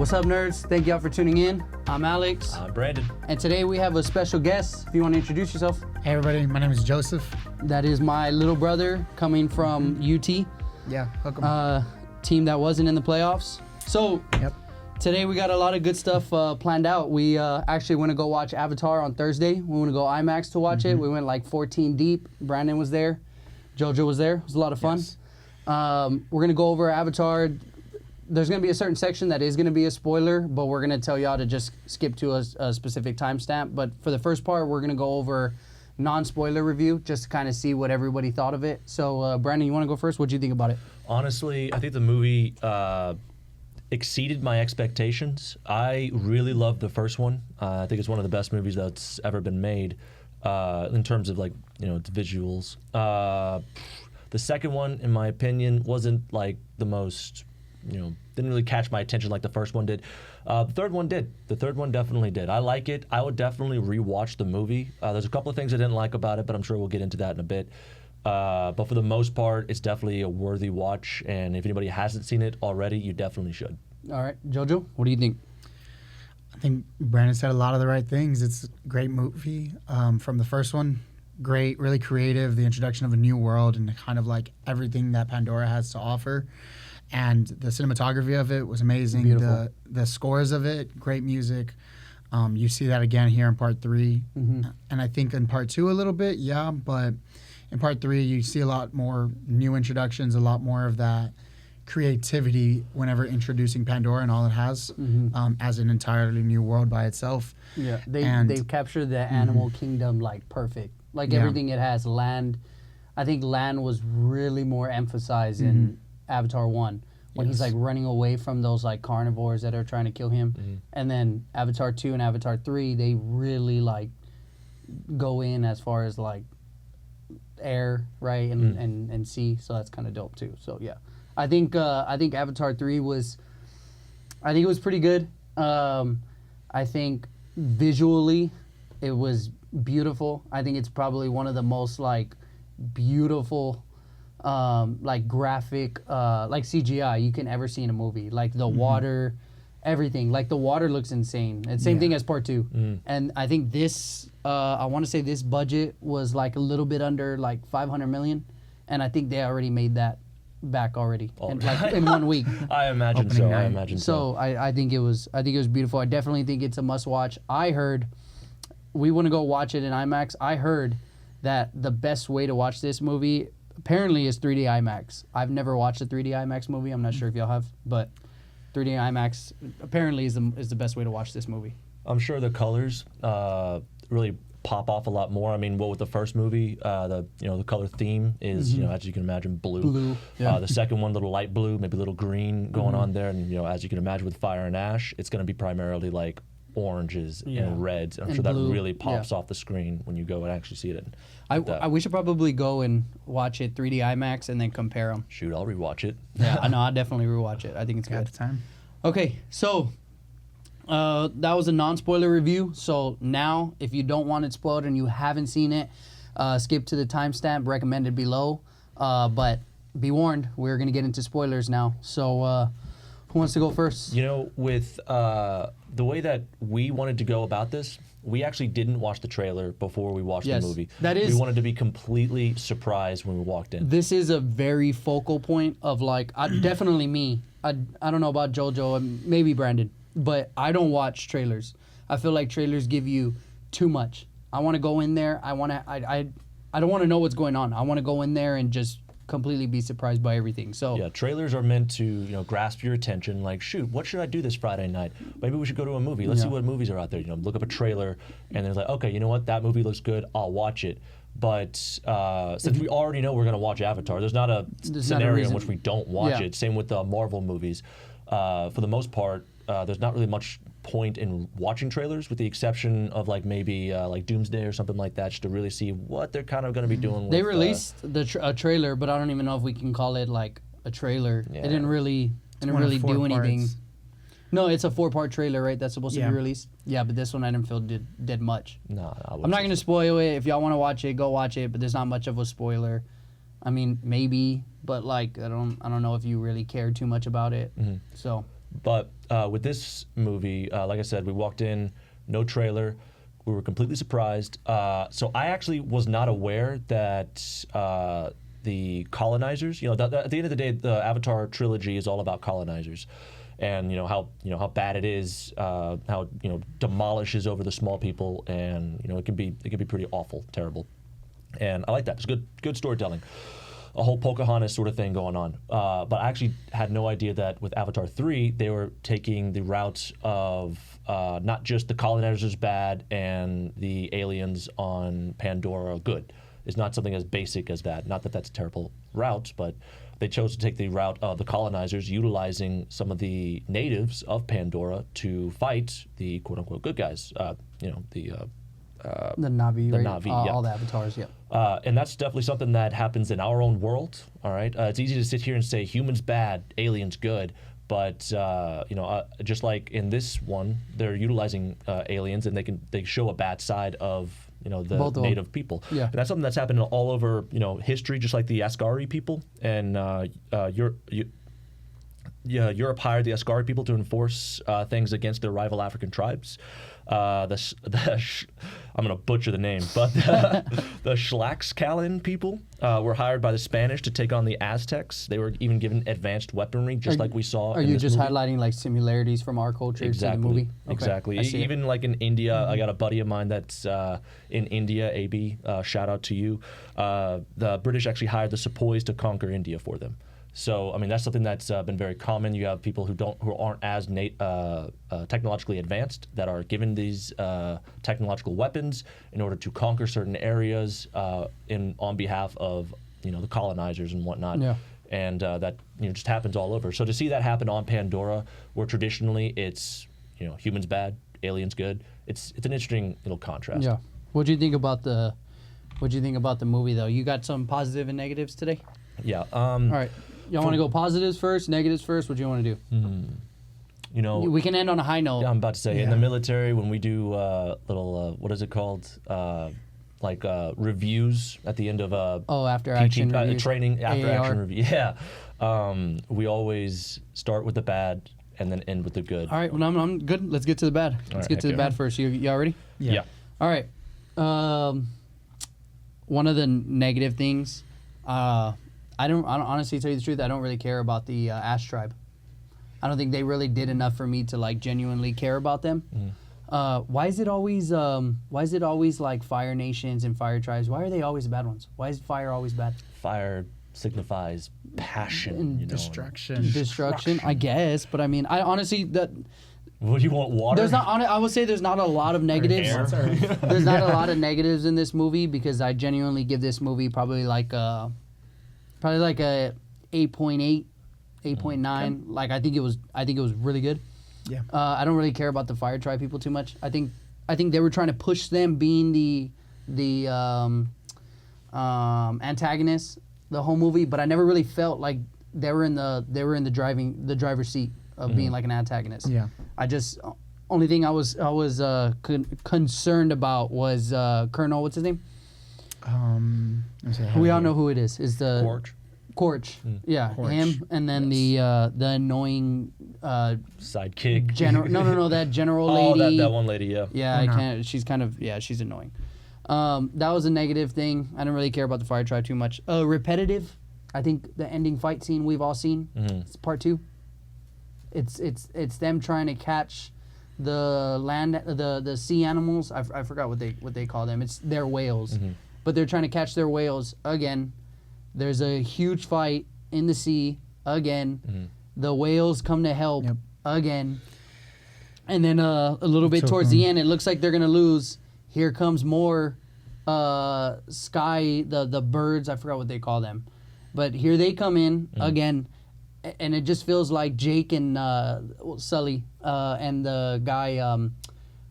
What's up, nerds? Thank y'all for tuning in. I'm Alex. I'm Brandon. And today we have a special guest. If you want to introduce yourself. Hey everybody, my name is Joseph. That is my little brother coming from UT. Yeah, hook 'em. Team that wasn't in the playoffs. So today we got a lot of good stuff planned out. We actually want to go watch Avatar on Thursday. We want to go IMAX to watch it. We went like 14 deep. Brandon was there. JoJo was there. It was a lot of fun. Yes. We're going to go over Avatar. There's going to be a certain section that is going to be a spoiler, but we're going to tell y'all to just skip to a specific timestamp. But for the first part, we're going to go over non-spoiler review just to kind of see what everybody thought of it. So, Brandon, you want to go first? What do you think about it? Honestly, I think the movie exceeded my expectations. I really loved the first one. I think it's one of the best movies that's ever been made in terms of, like, you know, its visuals. The second one, in my opinion, wasn't like the most, you know, didn't really catch my attention like the first one did. The third one did. The third one definitely did. I like it. I would definitely rewatch the movie. There's a couple of things I didn't like about it, but I'm sure we'll get into that in a bit. But for the most part, it's definitely a worthy watch, and if anybody hasn't seen it already, you definitely should. All right, JoJo, what do you think? I think Brandon said a lot of the right things. It's a great movie. From the first one, great, really creative, the introduction of a new world and kind of like everything that Pandora has to offer. And the cinematography of it was amazing. Beautiful. The scores of it, great music. You see that again here in part 3. And I think in part 2 a little bit, yeah, but in part 3 you see a lot more new introductions, a lot more of that creativity whenever introducing Pandora and all it has as an entirely new world by itself. Yeah, they've captured the animal kingdom like perfect. Like everything it has, land. I think land was really more emphasized in Avatar 1 when he's like running away from those like carnivores that are trying to kill him. And then Avatar 2 and Avatar 3, they really like go in as far as like air, right, and sea. So that's kind of dope too. So yeah, I think Avatar 3 was, I think it was pretty good. I think visually it was beautiful. I think it's probably one of the most like beautiful like graphic like CGI you can ever see in a movie. Like the water, everything. Like the water looks insane. It's same thing as part 2. And I think this I want to say this budget was like a little bit under like 500 million, and I think they already made that back already in 1 week. I imagine Opening so. night. I imagine so. So I think it was beautiful. I definitely think it's a must watch. I heard we want to go watch it in IMAX. I heard that the best way to watch this movie apparently is 3D IMAX. I've never watched a 3D IMAX movie. I'm not sure if y'all have, but 3D IMAX apparently is the best way to watch this movie. I'm sure the colors really pop off a lot more. I mean, with the first movie, the color theme is, you know, as you can imagine, blue. The second one, little light blue, maybe a little green going on there, and, you know, as you can imagine with Fire and Ash, it's going to be primarily like oranges and reds. I'm sure blue. that really pops off the screen when you go and actually see it. We should probably go and watch it 3D IMAX and then compare them. Shoot, I'll rewatch it. Yeah, I know. I'll definitely rewatch it. I think it's good. At the time. Okay, so that was a non-spoiler review. So now, if you don't want it spoiled and you haven't seen it, skip to the timestamp recommended below. But be warned, we're going to get into spoilers now. So who wants to go first? You know, with the way that we wanted to go about this, we actually didn't watch the trailer before we watched the movie. We wanted to be completely surprised when we walked in. This is a very focal point of like, definitely me. I don't know about JoJo and maybe Brandon, but I don't watch trailers. I feel like trailers give you too much. I want to go in there. I don't want to know what's going on. I want to go in there and just completely be surprised by everything. So yeah, trailers are meant to, you know, grasp your attention. Like, shoot, what should I do this Friday night? Maybe we should go to a movie. Let's see what movies are out there. You know, look up a trailer, and then it's like, okay, you know what? That movie looks good. I'll watch it. But since we already know we're going to watch Avatar, there's not a scenario in which we don't watch it. Same with the Marvel movies. For the most part, there's not really much point in watching trailers, with the exception of like maybe like Doomsday or something like that, just to really see what they're kind of going to be doing. They released a trailer, but I don't even know if we can call it like a trailer. It didn't really do anything. Parts. No, it's a 4-part trailer, right? That's supposed to be released. Yeah, but this one I didn't feel did much. No, I'm not going to spoil it. If y'all want to watch it, go watch it. But there's not much of a spoiler. I mean, maybe, but like I don't know if you really care too much about it. So But with this movie, like I said, we walked in, no trailer. We were completely surprised. So I actually was not aware that the colonizers, at the end of the day, the Avatar trilogy is all about colonizers, and how bad it is, how demolishes over the small people, and it can be pretty awful, terrible, and I like that. It's good storytelling. A whole Pocahontas sort of thing going on. But I actually had no idea that with Avatar 3, they were taking the route of not just the colonizers bad and the aliens on Pandora good. It's not something as basic as that. Not that that's a terrible route, but they chose to take the route of the colonizers utilizing some of the natives of Pandora to fight the quote-unquote good guys, the Na'vi, right? Na'vi, yeah. All the avatars, yeah. And that's definitely something that happens in our own world. All right, it's easy to sit here and say humans bad, aliens good, but just like in this one, they're utilizing aliens, and they show a bad side of the native people. Yeah. And that's something that's happened all over history, just like the Ascari people and Europe hired the Ascari people to enforce things against their rival African tribes. I'm going to butcher the name, but the Tlaxcalan people were hired by the Spanish to take on the Aztecs. They were even given advanced weaponry, just like we saw. Are in you this just movie. highlighting like similarities from our culture to the movie? Okay. Exactly. Even like in India, I got a buddy of mine that's in India, AB, shout out to you. The British actually hired the Sepoys to conquer India for them. So, I mean, that's something that's been very common. You have people who aren't as technologically advanced that are given these technological weapons in order to conquer certain areas on behalf of the colonizers and whatnot. Yeah. And that just happens all over. So to see that happen on Pandora, where traditionally it's humans bad, aliens good, it's an interesting little contrast. Yeah. What do you think about the movie though? You got some positive and negatives today? Yeah. All right. Y'all want to go positives first, negatives first? What do you want to do? We can end on a high note. Yeah, I'm about to say, in the military, when we do little, what is it called? Reviews at the end of after action reviews. Training, after AAR. action review. Yeah. We always start with the bad and then end with the good. All right. Well, I'm good. Let's get to the bad. Let's get to the bad first. Y'all ready? Yeah. All right. One of the negative things, I don't honestly tell you the truth, I don't really care about the Ash tribe. I don't think they really did enough for me to like genuinely care about them. Why is it always like Fire Nations and Fire Tribes? Why are they always the bad ones? Why is fire always bad? Fire signifies passion, And Destruction. I guess, but I mean, I honestly What do you want? Water? I would say there's not a lot of negatives. There's not a lot of negatives in this movie because I genuinely give this movie probably like a 8.8, 8.9. Like I think it was really good. Yeah. I don't really care about the Fire Tribe people too much. I think they were trying to push them being the antagonists the whole movie, but I never really felt like they were in the driver's seat of being like an antagonist. Yeah. I just only thing I was concerned about was Colonel, what's his name? We all know who it is. Is the Quarch. Yeah, Quarch. him, and then the annoying sidekick. No, that general lady. Oh, that one lady. Yeah. Yeah, I can't. She's kind of she's annoying. That was a negative thing. I didn't really care about the Fire Tribe too much. Repetitive. I think the ending fight scene we've all seen. It's part 2. It's them trying to catch the the sea animals. I forgot what they call them. It's their whales, but they're trying to catch their whales again. There's a huge fight in the sea again. The whales come to help again, and then a little bit towards the end, it looks like they're gonna lose. Here comes more sky the birds. I forgot what they call them, but here they come in again. And it just feels like Jake and Sully and the guy,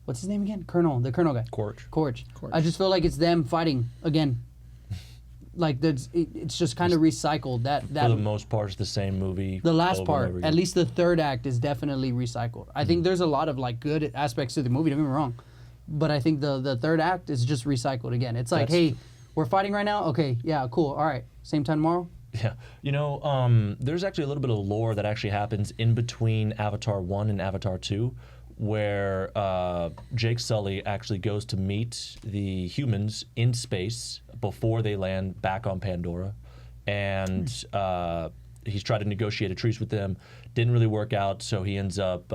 what's his name again? The Colonel guy. Quarch. I just feel like it's them fighting again. Like it's just kind of recycled. That for the most part, it's the same movie. The last part, at least the third act, is definitely recycled. I think there's a lot of like good aspects to the movie. Don't get me wrong, but I think the third act is just recycled again. It's like, hey, we're fighting right now. Okay, yeah, cool. All right, same time tomorrow. Yeah. There's actually a little bit of lore that actually happens in between Avatar 1 and Avatar 2 where Jake Sully actually goes to meet the humans in space before they land back on Pandora. And he's tried to negotiate a truce with them. Didn't really work out, so he ends up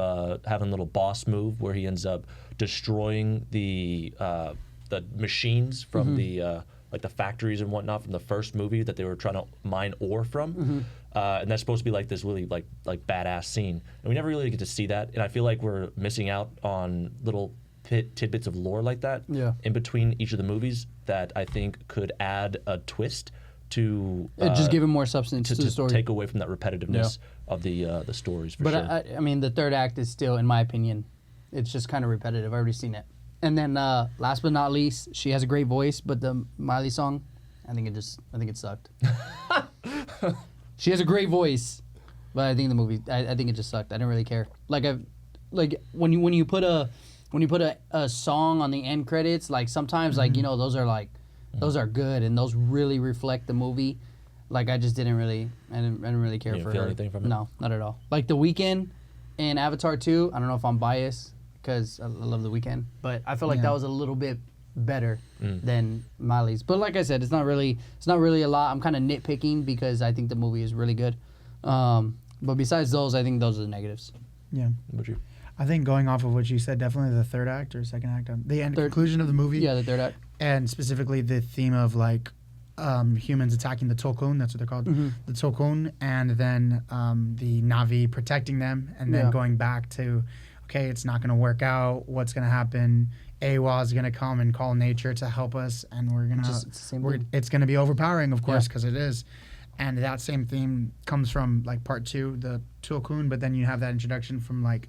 having a little boss move where he ends up destroying the machines from the factories and whatnot from the first movie that they were trying to mine ore from. And that's supposed to be like this really like badass scene. And we never really get to see that. And I feel like we're missing out on little tidbits of lore like that in between each of the movies that I think could add a twist to just give him more substance to the story. Take away from that repetitiveness of the stories, for but sure. I mean, the third act is still, in my opinion, it's just kind of repetitive. I've already seen it. And then last but not least, she has a great voice, but the Miley song, I think it sucked. She has a great voice, but I think the movie, I think it just sucked. I didn't really care. Like when you put a song on the end credits, like sometimes those are good and those really reflect the movie. Like I didn't really care for feel her. anything from it? No, not at all. Like The Weeknd in Avatar 2, I don't know if I'm biased because I love The Weeknd, but I feel like that was a little bit better than Miley's. But like I said, it's not really a lot. I'm kind of nitpicking because I think the movie is really good. But besides those, I think those are the negatives. Yeah. Would you? I think going off of what you said, definitely the third act or second act, the conclusion of the movie. Yeah, the third act. And specifically the theme of like humans attacking the Tulkun, that's what they're called, the Tulkun, and then the Na'vi protecting them, and then going back to, okay, it's not going to work out. What's going to happen? AWA is going to come and call nature to help us, and it's going to be overpowering, of course, because it is. And that same theme comes from like part 2, the Tulkun, but then you have that introduction from like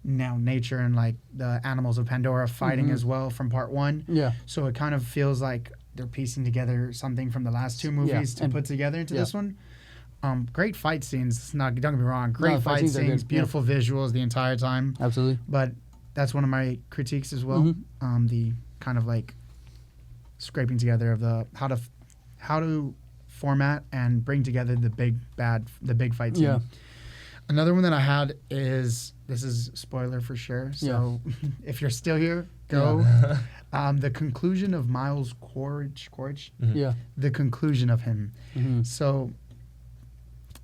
now nature and like the animals of Pandora fighting as well from part 1. Yeah. So it kind of feels like they're piecing together something from the last 2 movies to put together into this one. Great fight scenes. Don't get me wrong. Great fight scenes, beautiful visuals the entire time. Absolutely. But that's one of my critiques as well. The kind of like scraping together of the how to format and bring together the big fight scene. Yeah. Another one that I had is, this is spoiler for sure. So if you're still here, go. The conclusion of Miles Quaritch. The conclusion of him. So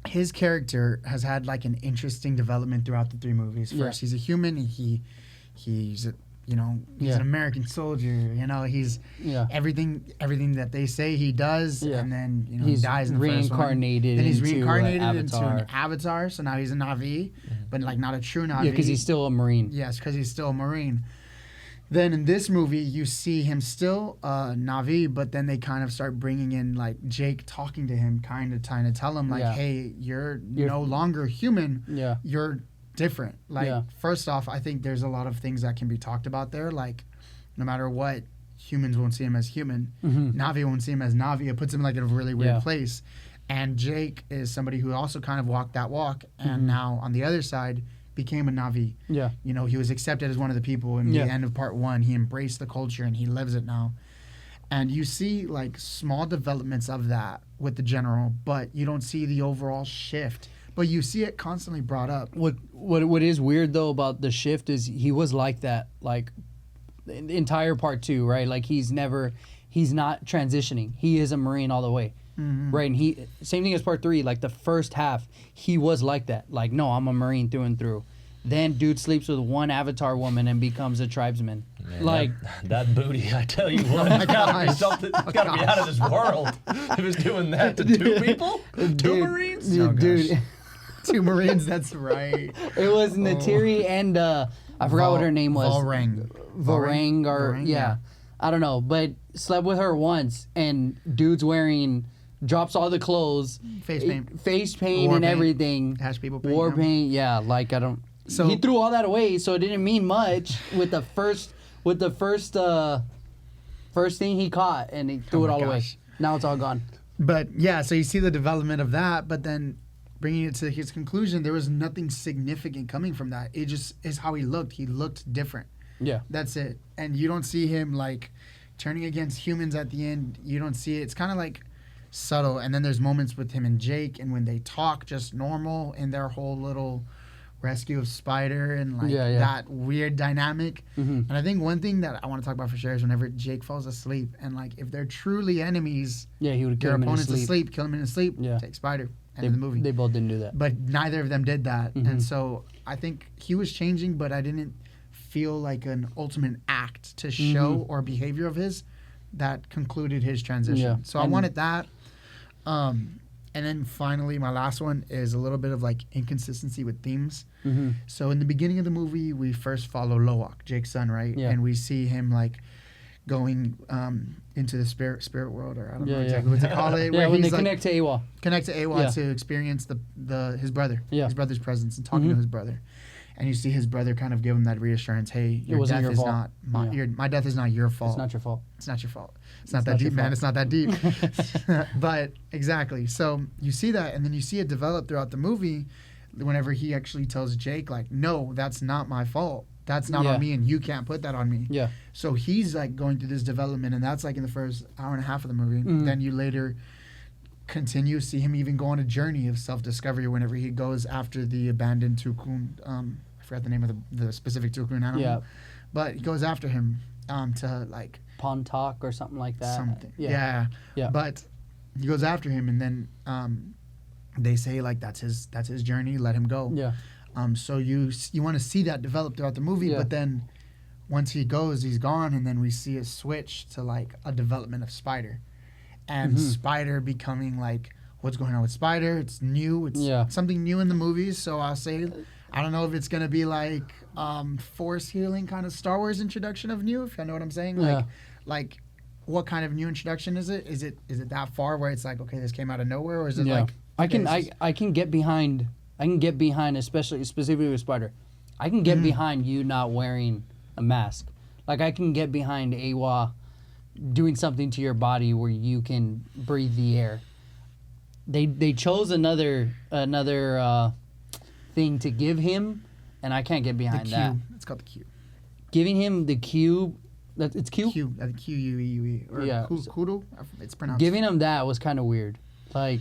his character has had like an interesting development throughout the 3 movies. First, he's a human. He's an American soldier. He's everything that they say he does, and then he dies in the first one. Then he's reincarnated into an avatar. So now he's a Na'vi, but like not a true Na'vi. Yeah, because he's still a Marine. Yes, because he's still a Marine. Then in this movie, you see him still Na'vi, but then they kind of start bringing in like Jake talking to him, kind of trying to tell him like, hey, you're no longer human. Yeah, you're different. Like first off, I think there's a lot of things that can be talked about there. Like no matter what, humans won't see him as human. Na'vi won't see him as Na'vi. It puts him like in a really weird place. And Jake is somebody who also kind of walked that walk, and now on the other side became a Na'vi. Yeah. He was accepted as one of the people in the end of part 1. He embraced the culture and he lives it now. And you see like small developments of that with the general, but you don't see the overall shift. But you see it constantly brought up. What is weird though about the shift is he was like that like the entire part 2, right? Like he's not transitioning. He is a Marine all the way. Right, and same thing as part 3. Like the first half, he was like that. Like, no, I'm a Marine through and through. Then dude sleeps with one Avatar woman and becomes a tribesman. Man, like that booty, I tell you what, it's gotta be something. It's gotta be out of this world. If it's doing that to 2 people, 2 Marines, dude. 2 Marines. That's right. It was Natiri and I forgot what her name was. Vorang or yeah. I don't know, but slept with her once, and dude's drops all the clothes, face paint, and everything. Hash people paint. War paint, yeah. Like I don't. So he threw all that away, so it didn't mean much with the first thing he caught, and he threw it all away. Now it's all gone. But yeah, so you see the development of that, but then bringing it to his conclusion, there was nothing significant coming from that. It just is how he looked. He looked different. Yeah, that's it. And you don't see him like turning against humans at the end. You don't see it. It's kind of like subtle. And then there's moments with him and Jake, and when they talk just normal in their whole little rescue of Spider and like that weird dynamic. And I think one thing that I want to talk about for sure is whenever Jake falls asleep, and like if they're truly enemies, he would kill your him in his opponent's asleep, kill him in his sleep, take Spider. End of the movie. They both didn't do that. But neither of them did that. And so I think he was changing, but I didn't feel like an ultimate act to show or behavior of his that concluded his transition. So I wanted that. And then finally, my last one is a little bit of like inconsistency with themes. So in the beginning of the movie, we first follow Loak, Jake's son, right? Yeah. And we see him like going into the spirit world, or I don't know exactly what to call it. Yeah, where when they he's, like, connect to Awa. Connect to Awa to experience his brother's presence and talking to his brother. And you see his brother kind of give him that reassurance, hey, your death is not my death is not your fault. It's not your fault. It's not your fault. It's not that deep, man. It's not that deep. But exactly. So you see that, and then you see it develop throughout the movie whenever he actually tells Jake, like, no, that's not my fault. That's not on me, and you can't put that on me. Yeah. So he's like going through this development, and that's like in the first hour and a half of the movie. Then you later continue to see him even go on a journey of self-discovery whenever he goes after the abandoned Tukun. I forgot the name of the specific Tukun animal. Yeah. But he goes after him to like Pontok or something like that. Something. Yeah. But he goes after him, and then they say like that's his journey. Let him go. Yeah. So you want to see that develop throughout the movie, but then once he goes, he's gone, and then we see a switch to like a development of Spider, and Spider becoming like what's going on with Spider. It's new. It's something new in the movies. So I'll say, I don't know if it's gonna be like force healing kind of Star Wars introduction of new, if you know what I'm saying. Like what kind of new introduction is it? Is it that far where it's like, okay, this came out of nowhere, or is it like I can get behind. Specifically with Spider. I can get behind you not wearing a mask. Like I can get behind Awa doing something to your body where you can breathe the air. They chose another thing to give him, and I can't get behind that. It's called the cube. Giving him the cube. It's cube. Cube. Q-U-E-U-E. Or kudu. It's pronounced. Giving him that was kind of weird. Like,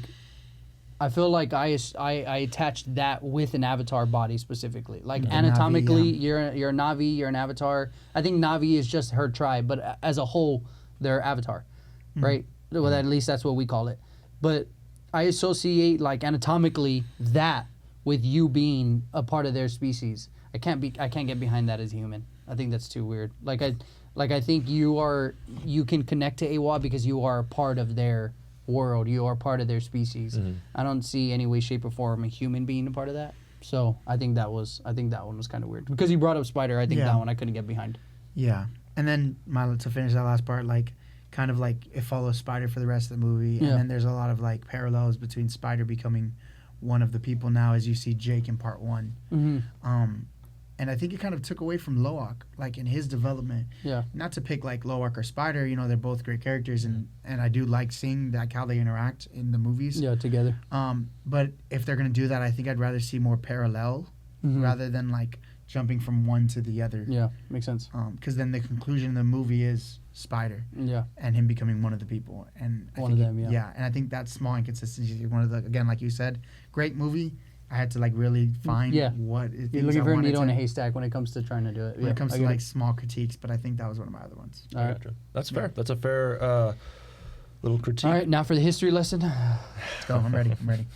I feel like I attached that with an Avatar body specifically. Like anatomically, Navi, you're a Navi, you're an Avatar. I think Navi is just her tribe, but as a whole, they're Avatar, right? Well, at least that's what we call it. But I associate like anatomically that with you being a part of their species. I can't get behind that as a human. I think that's too weird. Like I think you can connect to Awa because you are a part of their world. You are part of their species. I don't see any way, shape, or form a human being a part of that. So I think that one was kind of weird because you brought up Spider. I think that one I couldn't get behind. Yeah, and then to finish that last part, like kind of like it follows Spider for the rest of the movie, and then there's a lot of like parallels between Spider becoming one of the people now, as you see Jake in part one. And I think it kind of took away from Loak, like in his development. Yeah. Not to pick like Loak or Spider, they're both great characters, and I do like seeing like how they interact in the movies. Yeah, together. But if they're gonna do that, I think I'd rather see more parallel rather than like jumping from one to the other. Yeah, makes sense. Because then the conclusion of the movie is Spider. Yeah. And him becoming one of the people, and one of them. Yeah, and I think that small inconsistency is one of the, again, like you said, great movie. I had to like really find what it You're looking for a needle in a haystack when it comes to trying to do it. When it comes to like small critiques, but I think that was one of my other ones. All right. That's fair. That's a fair little critique. All right, now for the history lesson. Let's go. I'm ready.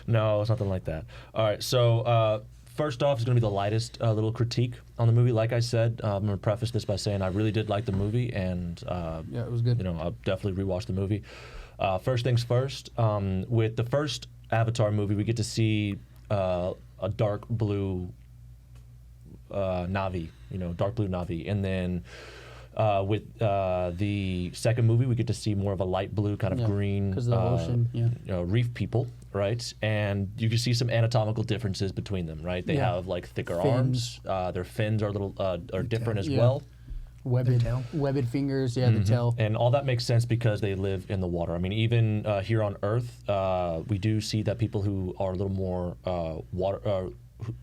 No, it's nothing like that. All right, so first off is going to be the lightest little critique on the movie. Like I said, I'm going to preface this by saying I really did like the movie, and it was good. I'll definitely rewatch the movie. First things first, with the first Avatar movie, we get to see a dark blue Navi, dark blue Navi, and then with the second movie, we get to see more of a light blue, kind of green, because of the ocean, reef people, right? And you can see some anatomical differences between them, right? They have like thicker arms. Their fins are a little are different as well. Webbed fingers, the tail. And all that makes sense because they live in the water. I mean, even here on Earth, we do see that people who are a little more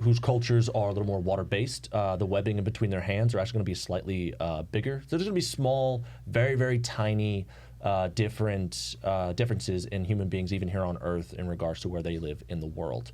whose cultures are a little more water-based, the webbing in between their hands are actually going to be slightly bigger. So there's going to be small, very, very tiny differences in human beings, even here on Earth, in regards to where they live in the world.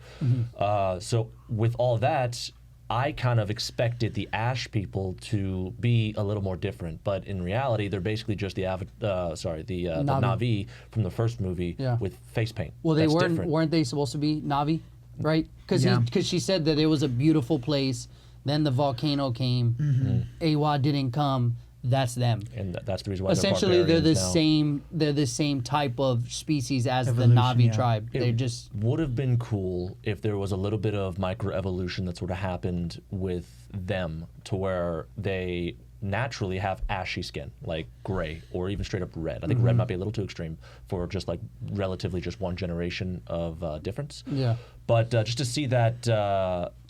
So with all that, I kind of expected the Ash people to be a little more different, but in reality, they're basically just the Na'vi from the first movie with face paint. Well, they That's weren't different. weren't they supposed to be Na'vi, right? Because Yeah. she said that it was a beautiful place. Then the volcano came. Awa didn't come. That's them. And that's the reason why Essentially, they're the barbarians now. same. They're the same type of species as Evolution, the Na'vi yeah. tribe. It They're just would have been cool if there was a little bit of microevolution that sort of happened with them, to where they naturally have ashy skin, like gray or even straight up red. I think red might be a little too extreme for just like relatively just one generation of difference. Yeah. But just to see that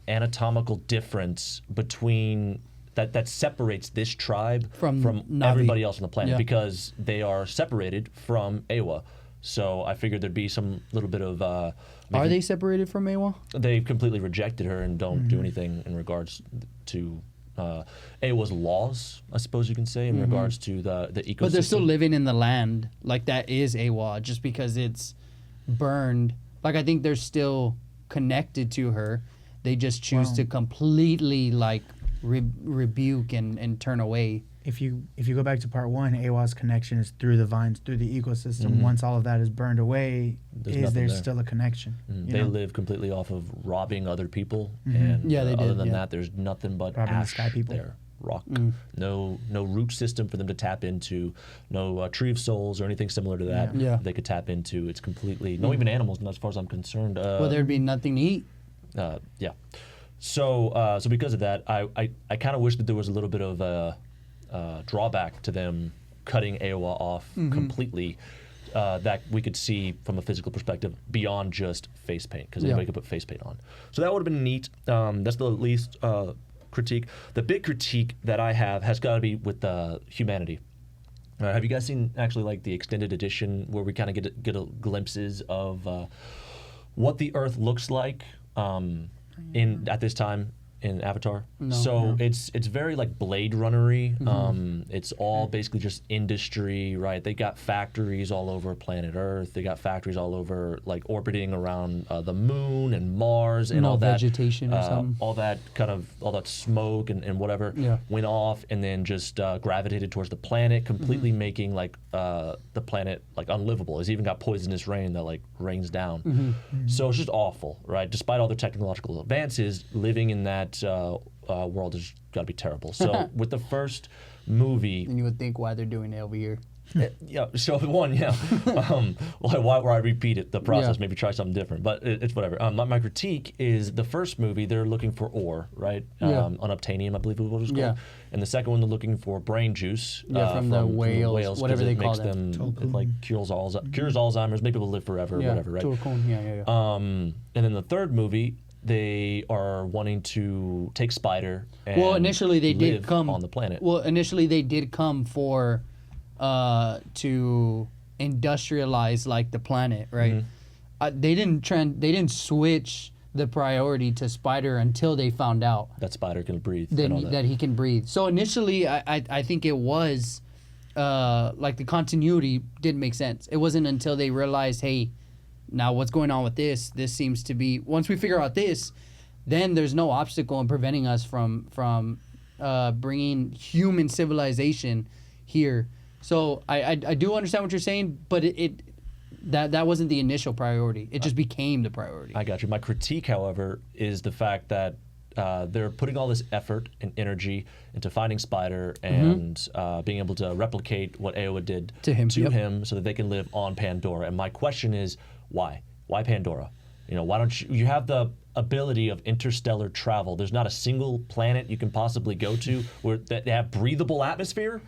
anatomical difference between that separates this tribe From Na'vi. everybody else on the planet, Yeah. because they are separated from Awa. So I figured there'd be some little bit of. Are maybe they separated from Awa? They completely rejected her and don't do anything in regards to Awa's laws, I suppose you can say, in regards to the ecosystem. But they're still living in the land. Like that is Awa, just because it's burned. Like I think they're still connected to her. They just choose to completely like rebuke and turn away. If you go back to part 1, Awa's connection is through the vines, through the ecosystem. Once all of that is burned away, There's is nothing there there. still a connection? you They know? live completely off of robbing other people, and Yeah, they other did, than yeah. that, there's nothing but Robbing the ash sky people. there. Rock, no root system for them to tap into, no tree of souls or anything similar to that. Yeah. They could tap into. It's completely no even animals, as far as I'm concerned. Well, there'd be nothing to eat. Yeah. So because of that, I kind of wish that there was a little bit of a drawback to them cutting Awa off completely, that we could see from a physical perspective beyond just face paint, because anybody could put face paint on. So that would have been neat. That's the least critique. The big critique that I have has got to be with humanity. Have you guys seen actually like the extended edition where we kind of get a glimpses of what the Earth looks like at this time in Avatar? It's very like Blade Runner-y. It's all basically just industry, right? They got factories all over planet Earth. They got factories all over, like orbiting around the moon and Mars and No all that vegetation or something. all that smoke and whatever went off, and then just gravitated towards the planet, completely making like the planet like unlivable. It's even got poisonous rain that like rains down. So it's just awful, right? Despite all the technological advances, living in that world has got to be terrible. So with the first movie, And you would think why they're doing it over here. so why would I repeat it, the process? Maybe try something different, but it's whatever. My critique is the first movie, they're looking for ore, right? Unobtainium, I believe it was called. And the second one, they're looking for brain juice. From the whales, whatever 'cause they it call makes them. it like cures Alzheimer's, make people live forever, whatever, right? And then the third movie, they are wanting to take Spider and initially they did live come on the planet. Well, initially they did come for to industrialize like the planet, right? They didn't switch the priority to Spider until they found out that Spider can breathe. that, and all that. he can breathe. So initially, I think it was like the continuity didn't make sense. It wasn't until they realized, hey, now what's going on with this? This seems to be, once we figure out this, then there's no obstacle in preventing us from bringing human civilization here. So I do understand what you're saying, but that wasn't the initial priority. It just became the priority. I got you. My critique, however, is the fact that they're putting all this effort and energy into finding Spider and being able to replicate what Aowa did To him, so that they can live on Pandora. And my question is, why? Why Pandora? Why don't you have the ability of interstellar travel? There's not a single planet you can possibly go to where they have breathable atmosphere.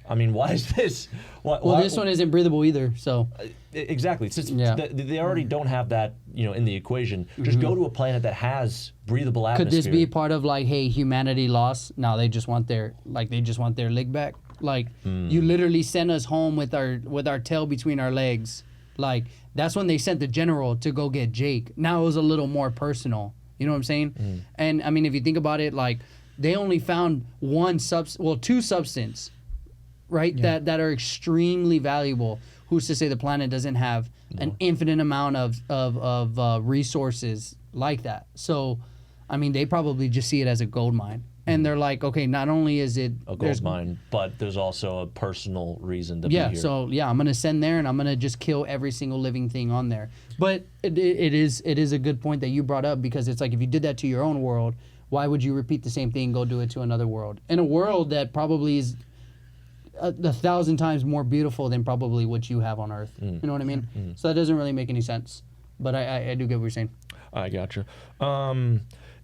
I mean, why is this? This one isn't breathable either, so. Exactly. It's just they already don't have that, in the equation. Just go to a planet that has breathable atmosphere. Could this be part of like, hey, humanity lost? Now they just want their leg back. Like you literally sent us home with our tail between our legs. Like that's when they sent the general to go get Jake. Now it was a little more personal. You know what I'm saying? And I mean, if you think about it, like they only found two substance. right? That are extremely valuable. Who's to say the planet doesn't have an infinite amount of resources like that? So, I mean, they probably just see it as a gold mine. And they're like, okay, not only is it a gold mine, but there's also a personal reason to be here. So I'm gonna send there, and I'm gonna just kill every single living thing on there. But it is a good point that you brought up, because it's like, if you did that to your own world, why would you repeat the same thing, go do it to another world, in a world that probably is 1,000 times more beautiful than probably what you have on Earth? You know what I mean? So that doesn't really make any sense. But I do get what you're saying. I gotcha.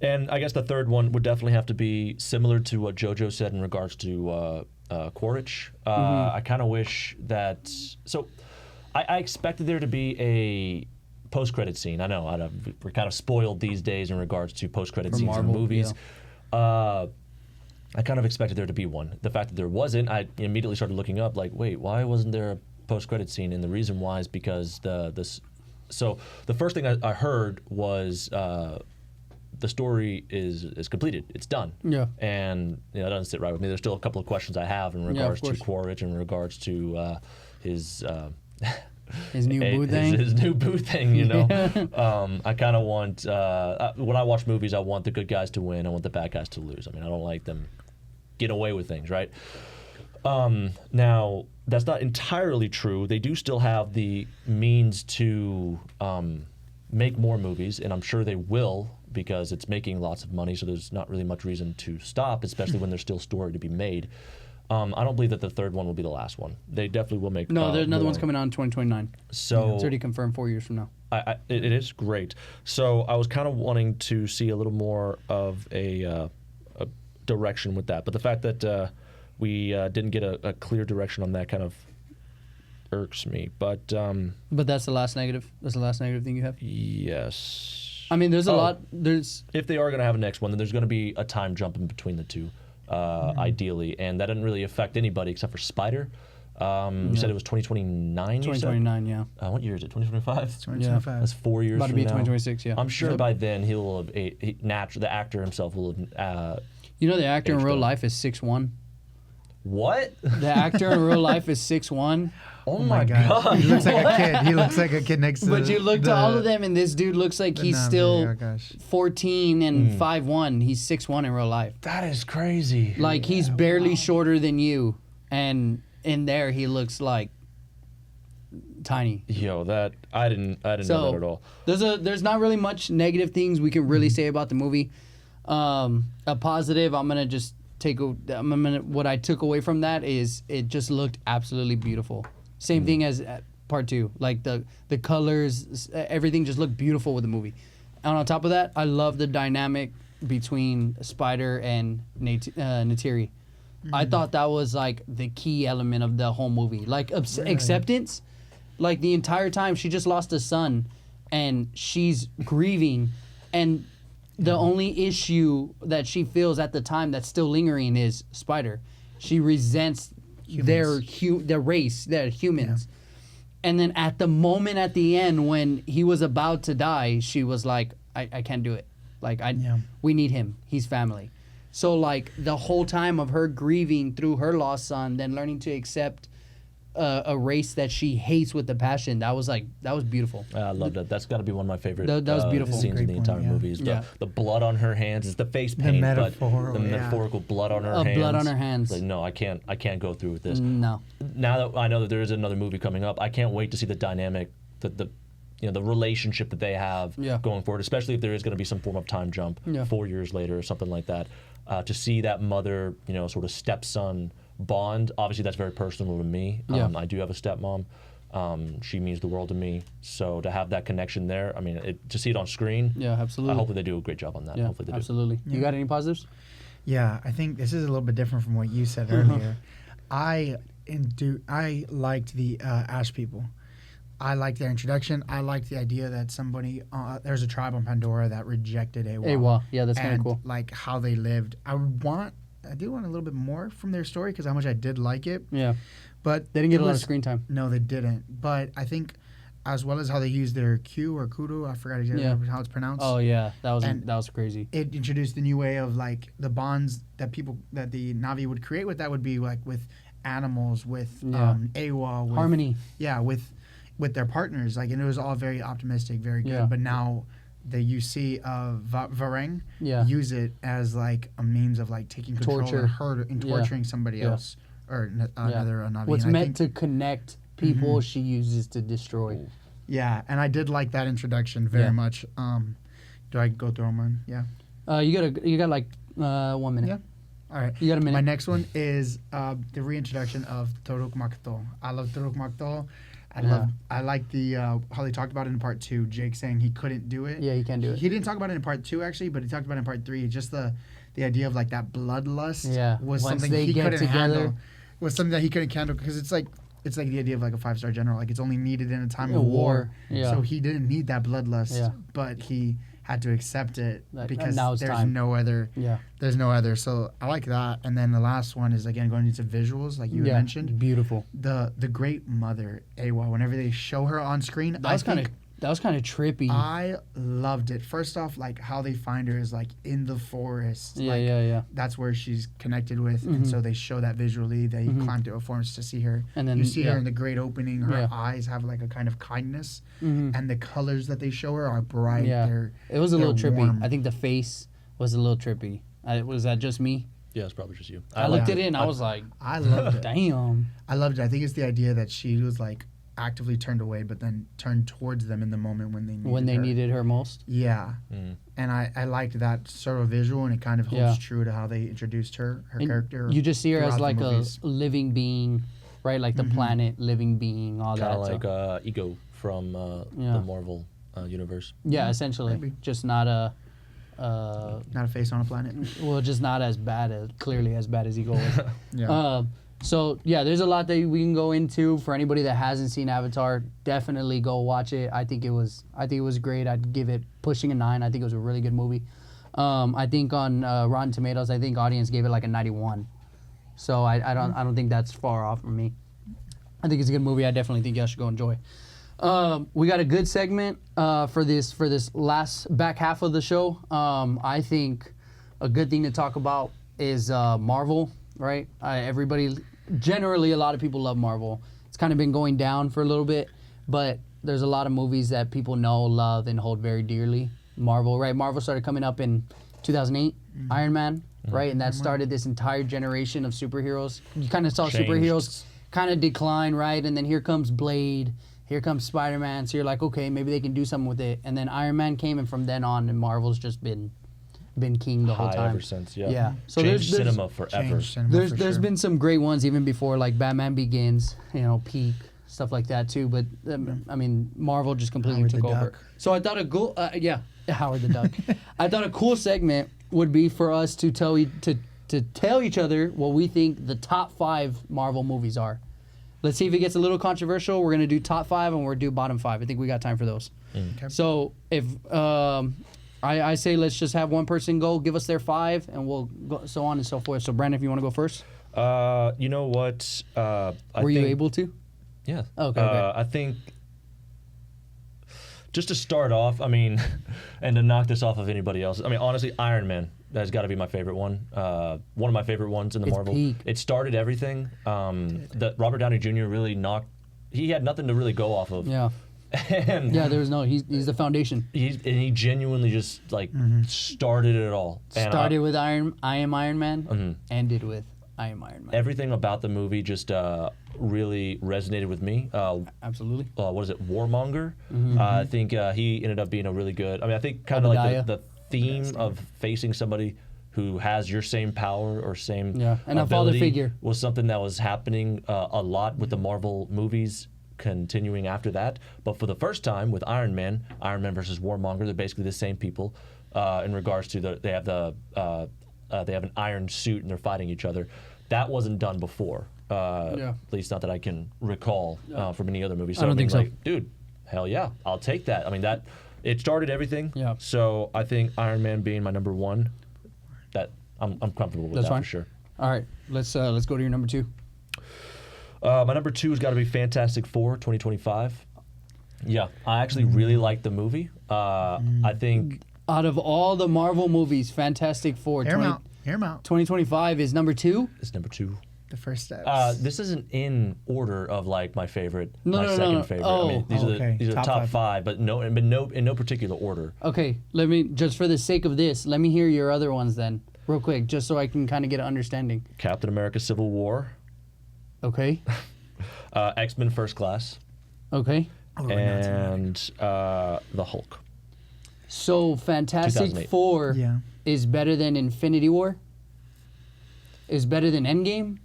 And I guess the third one would definitely have to be similar to what JoJo said in regards to Quaritch. I kind of wish that... So I expected there to be a post-credit scene. I know we're kind of spoiled these days in regards to post-credit scenes in movies. I kind of expected there to be one. The fact that there wasn't, I immediately started looking up, like, wait, why wasn't there a post-credit scene? And the reason why is because So the first thing I heard was... the story is completed. It's done. Yeah. And it doesn't sit right with me. There's still a couple of questions I have in regards to Quaritch, in regards to his new boo thing. His new boo thing, I kind of want, when I watch movies, I want the good guys to win. I want the bad guys to lose. I mean, I don't like them get away with things, right? Now, that's not entirely true. They do still have the means to make more movies, and I'm sure they will, because it's making lots of money, so there's not really much reason to stop, especially when there's still story to be made. I don't believe that the third one will be the last one. They definitely will make No, there's another more. one's coming out in 2029. So it's already confirmed 4 years from now. It is great. So I was kind of wanting to see a little more of a direction with that. But the fact that we didn't get a clear direction on that kind of irks me. But that's the last negative? That's the last negative thing you have? Yes. I mean, there's a lot. If they are going to have a next one, then there's going to be a time jump in between the two, ideally, and that didn't really affect anybody except for Spider. You said it was 2029. 2029, yeah. What year is it? 2025. 2025. Yeah. That's 4 years. About to be from now. 2026. Yeah. I'm sure by then he will have the actor himself will have. The actor in real life is 6'1". What? The actor in real life is 6'1". Oh my God. He looks like a kid. He looks like a kid next to But you look to all of them, and this dude looks like he's still 14 and 5'1". He's 6'1" in real life. That is crazy. Like, he's barely shorter than you, and in there he looks like tiny. Yo, that I didn't know that at all. There's not really much negative things we can really say about the movie. A positive, what I took away from that is it just looked absolutely beautiful. Same thing as part 2. Like the colors, everything just looked beautiful with the movie. And on top of that, I love the dynamic between Spider and Neytiri. I thought that was like the key element of the whole movie. Like acceptance. Like the entire time she just lost a son and she's grieving, and the only issue that she feels at the time that's still lingering is Spider. She resents their race, their humans. Yeah. And then at the moment at the end when he was about to die, she was like, I can't do it. Like, we need him. He's family. So, like, the whole time of her grieving through her lost son, then learning to accept a race that she hates with a passion, that was beautiful. I love that. That's got to be one of my favorite that was beautiful. Scenes in the entire movie. The blood on her hands. It's the face paint, but the metaphorical blood on her hands. Blood on her hands. Like, no, I can't go through with this. No. Now that I know that there is another movie coming up, I can't wait to see the dynamic, the relationship that they have going forward, especially if there is going to be some form of time jump 4 years later or something like that. To see that mother, sort of stepson bond. Obviously, that's very personal to me. I do have a stepmom. She means the world to me. So to have that connection there, I mean, to see it on screen. Yeah, absolutely. Hopefully they do a great job on that. Yeah, hopefully they absolutely. do. You got any positives? Yeah, I think this is a little bit different from what you said earlier. I liked the Ash people. I liked their introduction. I liked the idea that there's a tribe on Pandora that rejected Awa. Awa, yeah, that's kind of cool. Like how they lived. I do want a little bit more from their story because how much I did like it. Yeah. But they didn't get a lot of screen time. No, they didn't. But I think as well as how they used their Q or Kudu, I forgot exactly how it's pronounced. Oh yeah, that was crazy. It introduced a new way of like the bonds that the Na'vi would create with that would be like with animals, with AWA, with, harmony. Yeah, with their partners. Like, and it was all very optimistic, very good. Yeah. But now you see Vareng Yeah. use it as like a means of like taking control Torture. and hurt and torturing somebody else or another Navi. What's And I meant think- to connect people, she uses to destroy. Yeah, and I did like that introduction very Yeah. much. Do I go through them? Yeah. You got like 1 minute. Yeah. All right. You got a minute. My next one is the reintroduction of Toruk Makto. I love Toruk Makto. I like the how they talked about it in part 2. Jake saying he couldn't do it. Yeah, he can't do it. He didn't talk about it in part 2 actually, but he talked about it in part 3. Just the idea of like that bloodlust was Once something they he get couldn't together. handle. Was something that he couldn't handle because it's like the idea of like a 5-star general. Like it's only needed in a time of war. Yeah. So he didn't need that bloodlust, Yeah. but he had to accept it because now it's there's time. no other. Yeah. There's no other. So I like that. And then the last one is again going into visuals, like you had mentioned. Beautiful. The Great Mother, Awa. Whenever they show her on screen, That was kind of trippy. I loved it. First off, like how they find her is like in the forest. Yeah. That's where she's connected with, and so they show that visually. They climb to a forest to see her, And then, you see her in the great opening. Her Yeah. eyes have like a kind of kindness, Mhm. and the colors that they show her are bright. Yeah. They're, It was a they're little trippy. warm. I think the face was a little trippy. Was that just me? Yeah, it's probably just you. I looked at it and I was like, I loved it. damn. I loved it. I think it's the idea that she was like actively turned away, but then turned towards them in the moment when they needed her. Her most. Yeah. Mm. And I liked that sort of visual, and it kind of holds true to how they introduced her And character. You just see her as throughout like the a movies. living being, right? Like the planet, living being, all Kind that. of So- like Ego from Yeah. the Marvel universe. yeah, essentially. maybe. Just not a. Not a face on a planet. Well, just not as bad as clearly as bad as Eagle was. Yeah. So yeah, there's a lot that we can go into. For anybody that hasn't seen Avatar, definitely go watch it. I think it was great. I'd give it pushing a 9. I think it was a really good movie. I think on Rotten Tomatoes, I think audience gave it like a 91. So I don't think that's far off from me. I think it's a good movie. I definitely think y'all should go enjoy. We got a good segment for this last back half of the show. I think a good thing to talk about is Marvel, right? Generally, a lot of people love Marvel. It's kind of been going down for a little bit, but there's a lot of movies that people know, love, and hold very dearly. Marvel, right? Marvel started coming up in 2008, Iron Man, right? And that started this entire generation of superheroes. You kind of saw Changed. superheroes kind of decline, right? And then here comes Blade. Here comes Spider-Man. So you're like, okay, maybe they can do something with it. And then Iron Man came, and from then on, and Marvel's just been king the whole High time. ever since, yeah. Yeah. So Changed there's cinema forever. Changed cinema for there's sure. been some great ones even before, like Batman Begins, Peak, stuff like that too. But I mean, Marvel just completely Howard took the over. Duck. So I thought Howard the Duck. I thought a cool segment would be for us to tell each other what we think the top 5 Marvel movies are. Let's see if it gets a little controversial. We're gonna do top 5 and we're gonna do bottom 5. I think we got time for those. Okay. So if I say let's just have one person go, give us their 5, and we'll go so on and so forth. So Brandon, if you want to go first, You know what? were you able to? Yeah. Okay. I think just to start off, I mean, and to knock this off of anybody else, I mean, honestly, Iron Man has got to be my favorite one. One of my favorite ones in the It's Marvel. peak. It started everything. That Robert Downey Jr. really knocked. He had nothing to really go off of. Yeah. And Yeah. There was no. He's the foundation. he genuinely just like started it all. And Started with I Am Iron Man. Mhm. Ended with I Am Iron Man. everything about the movie just really resonated with me. Absolutely. What is it, Warmonger? I think he ended up being a really good. I mean, I think kind of Obadiah. like the theme of facing somebody who has your same power or same And a father ability figure. was something that was happening a lot with the Marvel movies continuing after that. But for the first time with Iron Man versus Warmonger, they're basically the same people in regards to they have an iron suit and they're fighting each other. That wasn't done before. At least not that I can recall from any other movie. So I don't think so. like, dude, hell yeah, I'll take that. I mean, it started everything. Yeah. So I think Iron Man being my number 1, that I'm comfortable with That's that fine. for sure. All right. Let's go to your number 2. My number 2 has got to be Fantastic Four 2025. Yeah, I actually really like the movie. I think Out of all the Marvel movies, Fantastic Four Hear him out. 2025 is number 2. it's number 2. The first steps. This isn't in order of like my favorite, No, my no, second no. favorite. Oh. I mean, these Okay. are the Top top five. five, but in no particular order. Okay, let me, just for the sake of this, let me hear your other ones then, real quick, just so I can kind of get an understanding. Captain America: Civil War, Okay, X-Men: First Class, okay. and the Hulk. So Fantastic 2008. Four Yeah. is better than Infinity War? Is better than Endgame?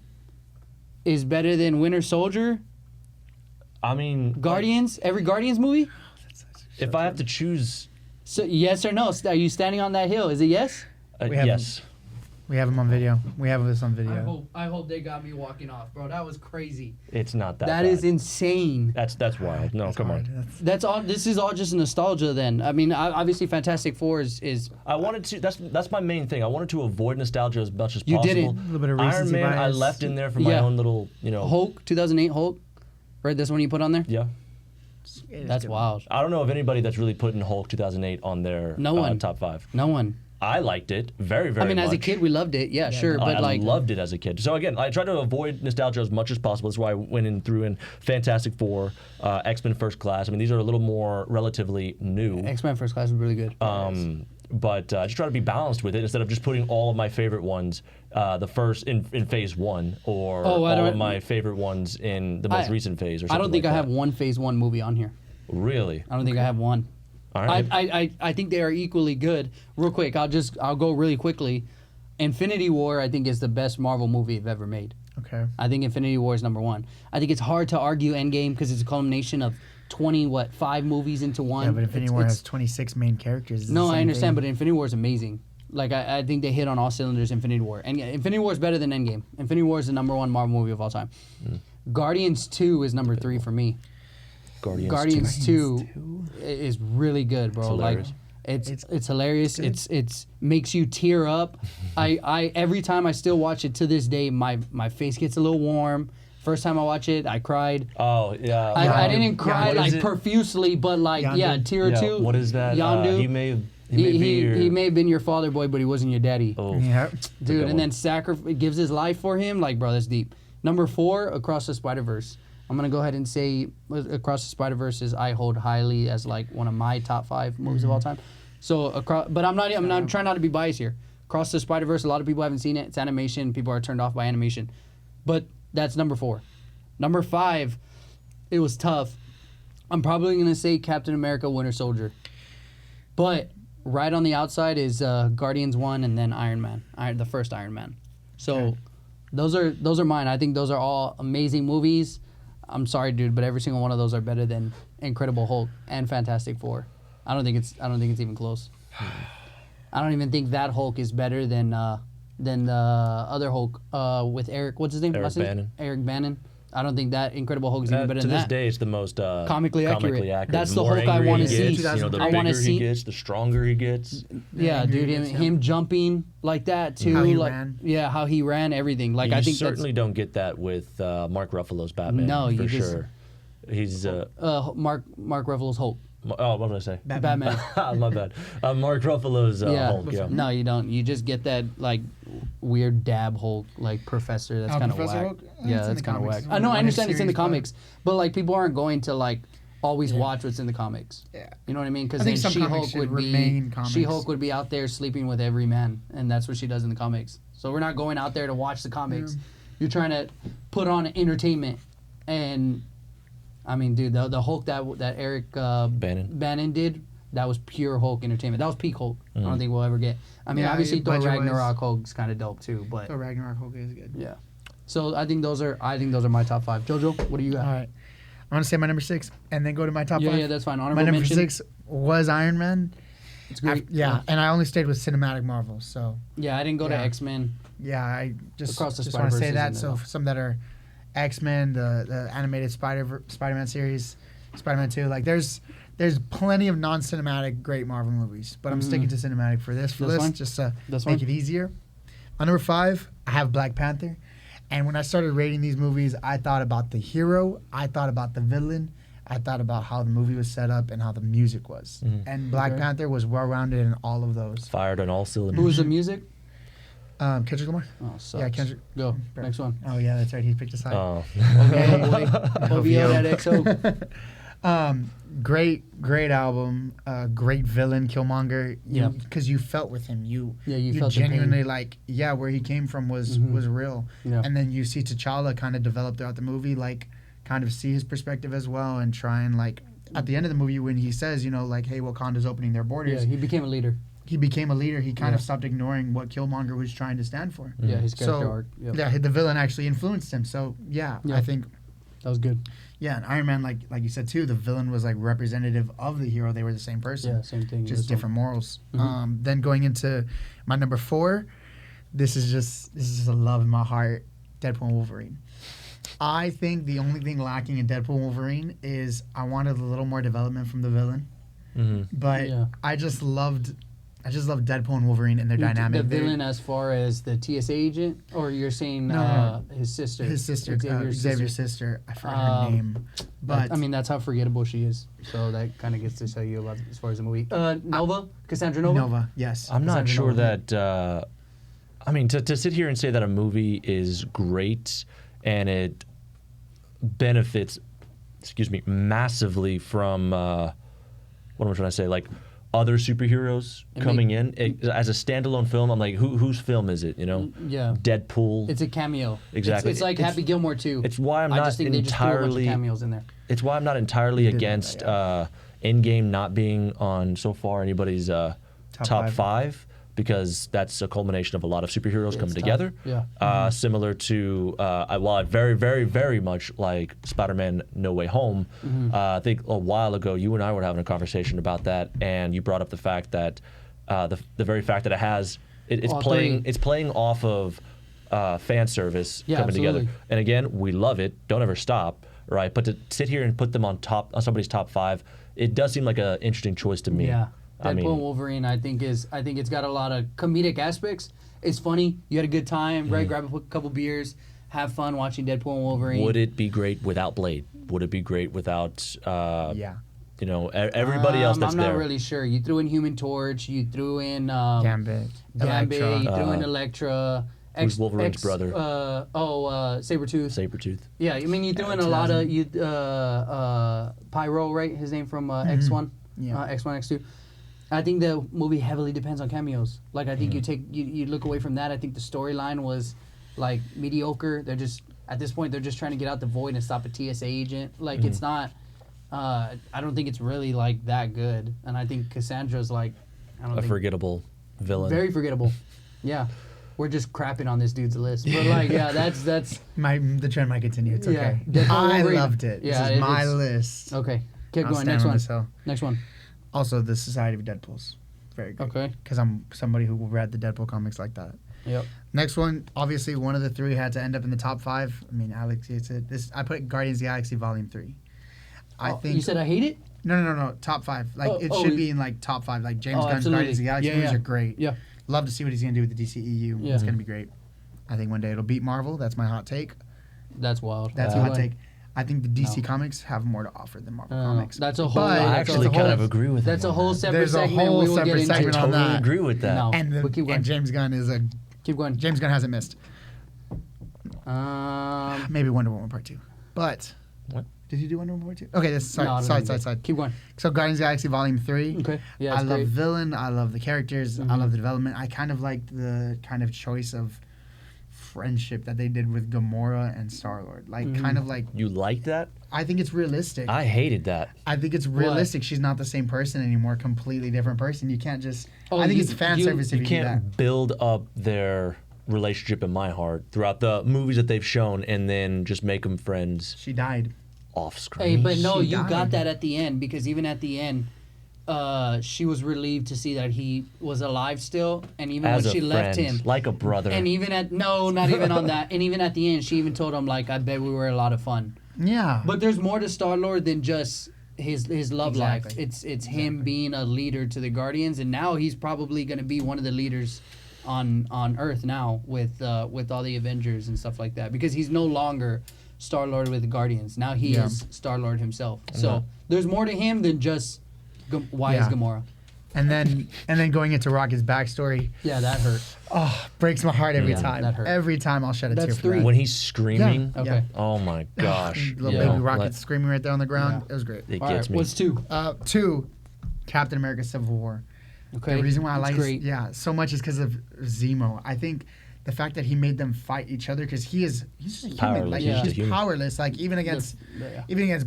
Is better than Winter Soldier? I mean, Guardians? Every Guardians movie? if I have to choose, So yes or no? Are you standing on that hill? Is it yes? We have yes. We have him on video. We have this on video. I hope they got me walking off, bro. That was crazy. It's not that. That bad. is insane. That's wild. No, come on. That's all. This is all just nostalgia. Then I mean, obviously, Fantastic Four is. I wanted to. That's my main thing. I wanted to avoid nostalgia as much as You possible. didn't. A little bit of Iron recency Man, I bias. left in there for my own little, Hulk 2008 Hulk, right? That's one you put on there. Yeah. That's wild. I don't know of anybody that's really putting Hulk 2008 on their No one. top five. No one. I liked it very, very I mean, much. as a kid, we loved it. Yeah, sure, but I like, loved it as a kid. So again, I tried to avoid nostalgia as much as possible. That's why I went and threw in Fantastic Four, X-Men: First Class. I mean, these are a little more relatively new. X-Men First Class was really good. But I just try to be balanced with it instead of just putting all of my favorite ones the first in phase one or all of my favorite ones in the most recent phase or something. I don't think like I that. have one Phase 1 movie on here. Really? I don't think I have one. All right. I think they are equally good. Real quick, I'll go really quickly. Infinity War, I think, is the best Marvel movie I've ever made. Okay. I think Infinity War is number one. I think it's hard to argue Endgame because it's a culmination of 5 movies into one. Yeah, but Infinity War It's- has 26 main characters. It's No, the I same understand, thing. but Infinity War is amazing. Like, I think they hit on all cylinders, Infinity War. And Infinity War is better than Endgame. Infinity War is the number one Marvel movie of all time. Guardians 2 is number 3 for me. Guardians 2 is really good, bro. It's hilarious. It's hilarious. It's makes you tear up. I every time I still watch it to this day, my face gets a little warm. First time I watch it, I cried. Oh, yeah. I didn't cry What is like it? profusely, but like Yondu. tear or two. What is that? Yondu. He may be your... He may have been your father, boy, but he wasn't your daddy. Oh, Yeah. Dude, and one. then gives his life for him. Like, bro, that's deep. Number 4, Across the Spider-Verse. I'm gonna go ahead and say Across the Spider-Verse is I hold highly as like one of my top 5 movies of all time. So but I'm not trying not to be biased here. Across the Spider-Verse, a lot of people haven't seen it. It's animation. People are turned off by animation, but that's number 4. Number 5, it was tough. I'm probably gonna say Captain America: Winter Soldier, but right on the outside is Guardians 1 and then Iron Man, the first Iron Man. So. Okay. Those are mine. I think those are all amazing movies. I'm sorry, dude, but every single one of those are better than Incredible Hulk and Fantastic Four. I don't think it's even close. I don't even think that Hulk is better than the other Hulk with Eric. What's his name? Eric Last name? Bannon. Eric Bannon. I don't think that Incredible Hulk is even better to than this that. day, it's the most Comically accurate. That's The the more Hulk I angry wanna he see. gets, the I wanna bigger see- he gets, the stronger he gets. Yeah, angry dude, against him jumping like that too. How he like, ran. Yeah, how he ran, everything. Like You I think certainly don't get that with Mark Ruffalo's Batman. No, for you just- sure. He's that's Mark Ruffalo's Hulk. what did I say? Batman. My bad. Mark Ruffalo's Hulk. Yeah. No, you don't. You just get that like weird dab Hulk, like Professor. That's Oh, kind of Professor whack. Hulk? Yeah, It's in that's the kind of comics. whack. It's I know. I one of understand it's in the series, but- comics, but like people aren't going to like always watch what's in the comics. Yeah. You know what I mean? Because I then think some She-Hulk comics should would remain be comics. She-Hulk would be out there sleeping with every man, and that's what she does in the comics. So we're not going out there to watch the comics. You're trying to put on entertainment, and I mean, dude, the Hulk that Eric Bannon did, that was pure Hulk entertainment. That was peak Hulk. I don't think we'll ever get. I mean, Yeah, obviously Thor budget-wise. Ragnarok Hulk's kind of dope too, but So Ragnarok Hulk is good. yeah. So I think those are my top 5. Jojo, what do you got? All right. I'm gonna say my number 6 and then go to my top 5. Yeah, that's fine. Honorable My number mention. 6 was Iron Man. It's great. Yeah, and I only stayed with cinematic Marvel. So Yeah, I didn't go to Yeah. X-Men. yeah, I just Across the want to say Spider-Verse that. isn't So enough. some that are X-Men, the animated Spider-Man series, Spider-Man 2. Like there's plenty of non-cinematic great Marvel movies, but I'm sticking to cinematic for this That's fine. just to That's make fine. it easier. On number 5, I have Black Panther. And when I started rating these movies, I thought about the hero, I thought about the villain, I thought about how the movie was set up and how the music was. And Black Okay. Panther was well-rounded in all of those. Fired on all cylinders. Who was the music? Kendrick Lamar. Oh, sucks. Yeah, Kendrick. Go. Next one. Oh yeah, that's right. He picked a side. Oh. OVO that XO. Great album. Great villain, Killmonger. Yeah. Because you felt with him. You felt the pain. genuinely like, yeah, where he came from was real. Yeah. And then you see T'Challa kind of develop throughout the movie, like kind of see his perspective as well, and try and like at the end of the movie when he says, like, hey, Wakanda's opening their borders. Yeah, he became a leader. He became a leader. He kind of stopped ignoring what Killmonger was trying to stand for. Yeah, his character arc. Yep. Yeah, the villain actually influenced him. So yeah, I think that was good. Yeah, and Iron Man, like you said too, the villain was like representative of the hero. They were the same person. Yeah, same thing. Just different morals. Mm-hmm. Then going into my number 4, this is just a love in my heart. Deadpool and Wolverine. I think the only thing lacking in Deadpool and Wolverine is I wanted a little more development from the villain. But I just loved Deadpool and Wolverine and their dynamic. The villain as far as the TSA agent? Or you're saying his sister? His sister, Xavier's sister. I forgot her name. But I mean, that's how forgettable she is. So that kind of gets to tell you about as far as the movie. Nova? Cassandra Nova? Nova, yes. I'm not Cassandra sure Nova. that. I mean, to sit here and say that a movie is great and it benefits, massively from what am I trying to say? Like other superheroes coming in as a standalone film. I'm like, whose film is it? Yeah. Deadpool. It's a cameo. Exactly. It's like Happy Gilmore too. It's why I'm I not just think they just threw a bunch of entirely. cameos in there. It's why I'm not entirely against Endgame not being on so far anybody's top five, because that's a culmination of a lot of superheroes coming together. Yeah. Similar to, while I very, very, very much like Spider-Man No Way Home, I think a while ago you and I were having a conversation about that, and you brought up the fact that the very fact that it's playing off of fan service coming together. And again, we love it. Don't ever stop, right? But to sit here and put them on somebody's top 5, it does seem like an interesting choice to me. Yeah. Deadpool and Wolverine, I think it's got a lot of comedic aspects. It's funny. You had a good time, right? Grab a couple beers, have fun watching Deadpool and Wolverine. Would it be great without Blade? Would it be great without everybody else that's I'm there? not really sure. You threw in Human Torch. You threw in Gambit. Elektra. You threw in Elektra. Who's Wolverine's brother? Sabretooth. Sabretooth. Yeah, I mean, you threw in a lot of Pyro, right? His name from X1. Yeah. X1, X2. I think the movie heavily depends on cameos. Like, I think you look away from that. I think the storyline was like mediocre. They're just at this point they're just trying to get out the void and stop a TSA agent. Like, it's not. I don't think it's really like that good. And I think Cassandra's like Forgettable villain. Very forgettable. Yeah, we're just crapping on this dude's list. But like, yeah, that's the trend might continue. It's okay. Deadpool I Wolverine. loved it. Yeah, this is my list. Okay, keep I'll going. stand Next on one. this hill. Next one. Also, the Society of Deadpools. Very good. Okay. Because I'm somebody who read the Deadpool comics like that. Yep. Next one, obviously, one of the 3 had to end up in the top 5. I mean, Alex, I put Guardians of the Galaxy Volume 3. I think you said I hate it. No. Top 5. Like it should be in like top 5. Like James Gunn's absolutely. Guardians of the Galaxy movies are great. Yeah. Love to see what he's gonna do with the DCEU. Yeah. It's gonna be great. I think one day it'll beat Marvel. That's my hot take. That's wild. That's a hot take. I think the DC comics have more to offer than Marvel comics. That's a whole. But I actually kind of agree with That's him a on whole that. separate There's a segment. whole We will separate get into. segment I on totally that. agree with that. No. And, keep going. and James Gunn Keep going. James Gunn hasn't missed. Maybe Wonder Woman Part 2. But What? did he do Wonder Woman Part 2? Okay, this No, I don't think side. Keep going. So Guardians of the Galaxy Volume 3. Okay. Yeah, I it's love great. villain. I love the characters. I love the development. I kind of liked the kind of choice of friendship that they did with Gamora and Star-Lord. Like, kind of like, You like that? I think it's realistic. I hated that. I think it's realistic. She's not the same person anymore. Completely different person. You can't just. Oh, I think you- it's fan you- service if You you do that. can't build up their relationship in my heart throughout the movies that they've shown and then just make them friends She died. off screen. Hey, but no, She you got died. that at the end, because even at the end, she was relieved to see that he was alive still, and even As when a she left friend, him, like a brother. and even not even on that, and even at the end, she even told him like, "I bet we were a lot of fun." Yeah. But there's more to Star-Lord than just his love life. Exactly. It's him being a leader to the Guardians, and now he's probably going to be one of the leaders on Earth now with all the Avengers and stuff like that, because he's no longer Star-Lord with the Guardians. Now he is Star-Lord himself. So there's more to him than just why is Gamora. And then going into Rocket's backstory, Yeah, that hurt. breaks my heart every Yeah, time. that hurt. Every time I'll shed a tear That's for three. that. When he's screaming, Yeah. Okay. oh my gosh, Little you know, baby Rocket like, screaming right there on the ground. Yeah. It was great. it All gets right, me. what's 2? 2, Captain America: Civil War. Okay. The reason why I That's like great. so much is because of Zemo. I think the fact that he made them fight each other because he's just a human. Powerless. Like Yeah. he's Human. powerless. Like even against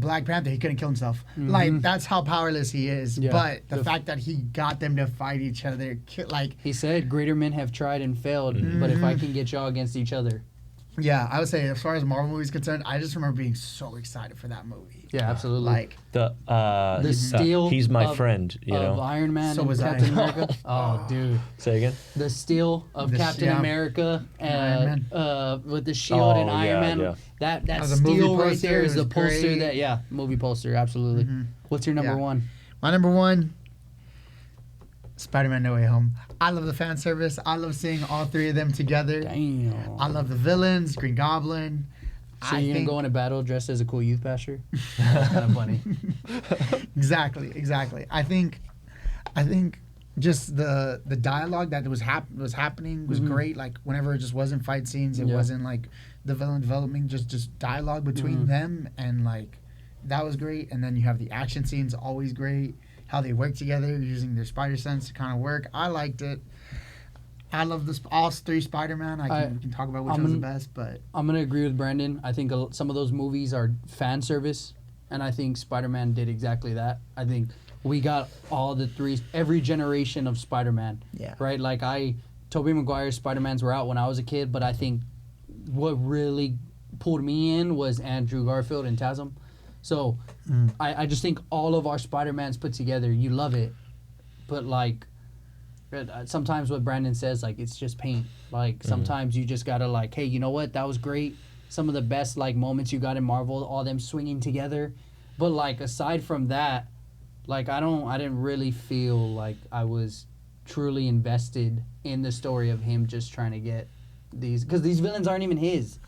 Black Panther, he couldn't kill himself. Mhm. Like that's how powerless he is. Yeah. But the The- fact that he got them to fight each other, like He said, "Greater men have tried and failed, but if I can get y'all against each other." yeah, I would say as far as Marvel movies concerned, I just remember being so excited for that movie. Yeah, absolutely. Like The steel he's my of- friend, you of know. Iron Man So and was I. Captain America. Oh, dude. Say again. The steel of The- Captain yeah. America Iron with the shield and Oh, Iron yeah, Man. yeah. That was a movie steel right poster, there it is the was poster great. that movie poster, absolutely. Mhm. What's your number Yeah. 1? My number 1, Spider-Man: No Way Home. I love the fan service. I love seeing all 3 of them together. Damn. I love the villains, Green Goblin. So you're gonna go into battle dressed as a cool youth pastor? That's kind of funny. Exactly. I think just the dialogue that was happening was Mhm. great. Like whenever it just wasn't fight scenes, it Yeah. wasn't like the villain development, just dialogue between Mhm. them, and like that was great. And then you have the action scenes, always great. How they work together using their spider sense to kind of work. I liked it. I love this all 3 Spider-Man. We can talk about which I'm one's the gonna- best, but I'm gonna agree with Brandon. I think some of those movies are fan service, and I think Spider-Man did exactly that. I think we got all the 3, every generation of Spider-Man. Yeah. Right. Like Tobey Maguire's Spider-Mans were out when I was a kid, but I think what really pulled me in was Andrew Garfield and Tasm. So I just think all of our Spider-Mans put together, you love it, but like. Sometimes what Brandon says, like, it's just paint. Like, sometimes you just gotta, like, hey, you know what? That was great. Some of the best, like, moments you got in Marvel, all them swinging together. But, like, aside from that, like, I didn't really feel like I was truly invested in the story of him just trying to get these, because these villains aren't even his.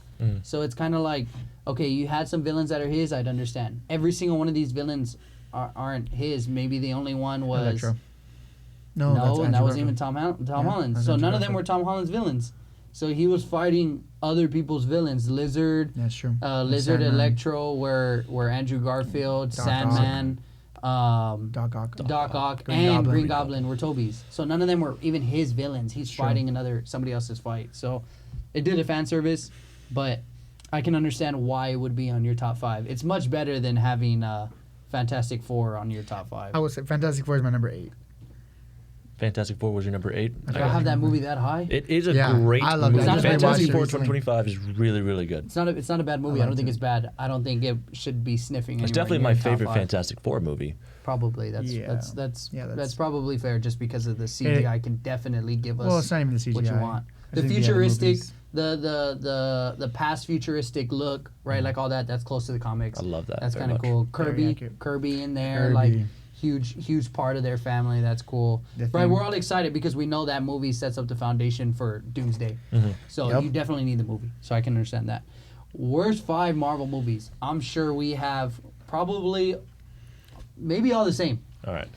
So it's kind of like, okay, you had some villains that are his, I'd understand. Every single one of these villains aren't his. Maybe the only one was... Electro. No, that's and that Andrew wasn't even Garfield. Tom Holland. that's So Andrew none of them Garfield. were Tom Holland's villains. So he was fighting other people's villains. Lizard, That's true. Lizard, Sandman. Electro, were Andrew Garfield, Doc Ock. Sandman, Doc Ock. Doc Ock, Green and Goblin. Green Goblin were Toby's. So none of them were even his villains. He's Sure. fighting somebody else's fight. So it did a fan service, but I can understand why it would be on your top 5. It's much better than having Fantastic Four on your top 5. I would say Fantastic Four is my number 8. Fantastic Four was your number 8. Do I have that movie that high? It is a Yeah, great I love movie. that. I just rewatched Fantastic it Four recently. 2025 is really, really good. It's not a bad movie. I don't think it's bad. I don't think it should be sniffing. It's anywhere definitely near my top favorite 5. Fantastic Four movie. Probably that's Yeah. that's Yeah, that's that's- probably fair just because of the CGI can definitely give us Well, it's not even the CGI. what you want. I The think other futuristic, movies- the past futuristic look, right? Like all that. That's close to the comics. I love that That's very kind of much. cool. Very accurate. Kirby in there, Kirby. like huge part of their family. That's cool. The Right, thing- we're all excited because we know that movie sets up the foundation for Doomsday. So Yep. you definitely need the movie. So I can understand that. Worst 5 Marvel movies. I'm sure we have probably maybe all the same. All right.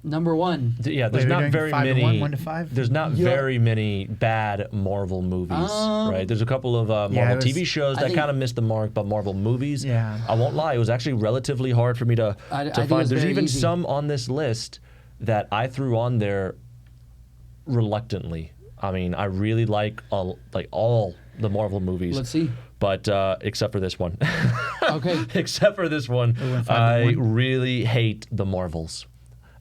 Number 1. Yeah, Wait, there's we're not doing very 5 to many. 1, 1 to 5? There's not Yeah. very many bad Marvel movies, right? There's a couple of Marvel it was- TV shows I that think- kind of missed the mark, but Marvel movies, Yeah. I won't lie, it was actually relatively hard for me to I think it find. was There's very even easy. some on this list that I threw on there reluctantly. I mean, I really like all the Marvel movies. Let's see. But except for this one. Okay. Except for this one, went 5 to I 1. really hate the Marvels.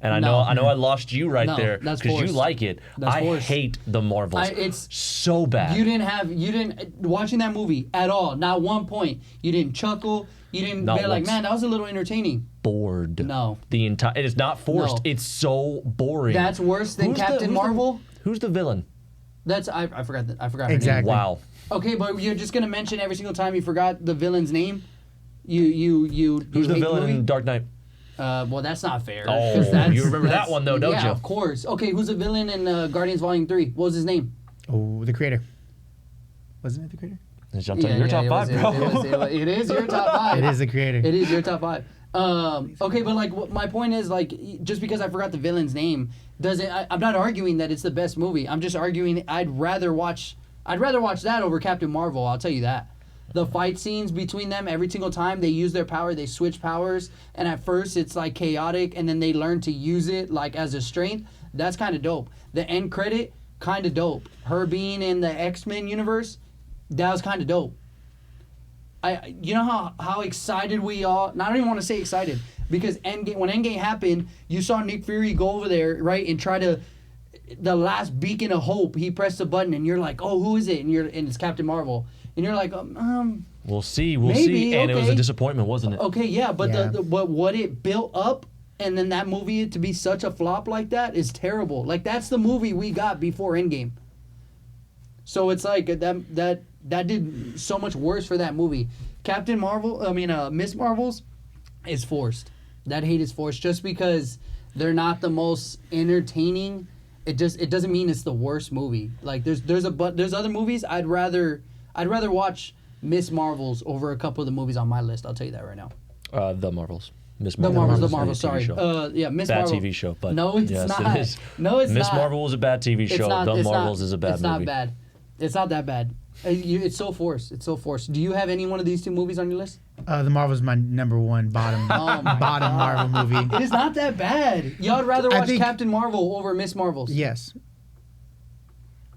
And I No. know I lost you right No, there that's because you forced. like it. That's I forced. hate the Marvels. It's so bad. You didn't watching that movie at all. Not one point. You didn't chuckle. You didn't Not be like, once. man, that was a little entertaining. bored. No. The entire it is not forced. No. It's so boring. That's worse than Captain Marvel. Who's the villain? That's I forgot her Exactly. Wow. name. Okay, but you're just gonna mention every single time you forgot the villain's name. You Who's the hate villain movie? in Dark Knight? Well, that's not fair. Oh, 'cause that's- you remember that that's- one though, don't yeah, you? of course. Okay, who's the villain in Guardians Volume 3? What was his name? Oh, the creator. Wasn't it the creator? It's jumped on your top 5, bro. It is your top 5. It is the creator. It is your top 5. Okay, but like my point is like just because I forgot the villain's name doesn't. I'm not arguing that it's the best movie. I'm just arguing I'd rather watch that over Captain Marvel. I'll tell you that. The fight scenes between them every single time they use their power, they switch powers, and at first it's like chaotic, and then they learn to use it like as a strength. That's kind of dope. The end credit, kind of dope. Her being in the X-Men universe, that was kind of dope. You know how excited we all. I don't even want to say excited because when Endgame happened, you saw Nick Fury go over there, right, and try to the last beacon of hope. He pressed a button, and you're like, oh, who is it? And it's Captain Marvel. And you're like, we'll see, maybe, and okay. it was a disappointment, wasn't it? Okay, yeah, but Yeah. but what it built up, and then that movie to be such a flop like that is terrible. Like that's the movie we got before Endgame. So it's like that did so much worse for that movie. Miss Marvel's is forced. That hate is forced just because they're not the most entertaining. It doesn't mean it's the worst movie. Like there's other movies I'd rather watch Miss Marvel's over a couple of the movies on my list. I'll tell you that right now. The Marvels. Miss The Marvel. Marvels. Sorry. Miss bad Marvel. TV show, but no, it's yes, not. it is. No, it's Miss not. Marvel was a bad TV show. The Marvels is a bad It's movie. not bad. It's not that bad. It's so forced. It's so forced. Do you have any one of these two movies on your list? The Marvel's my number one bottom bottom Marvel movie. It is not that bad. Y'all rather watch think- Captain Marvel over Miss Marvel's. Yes.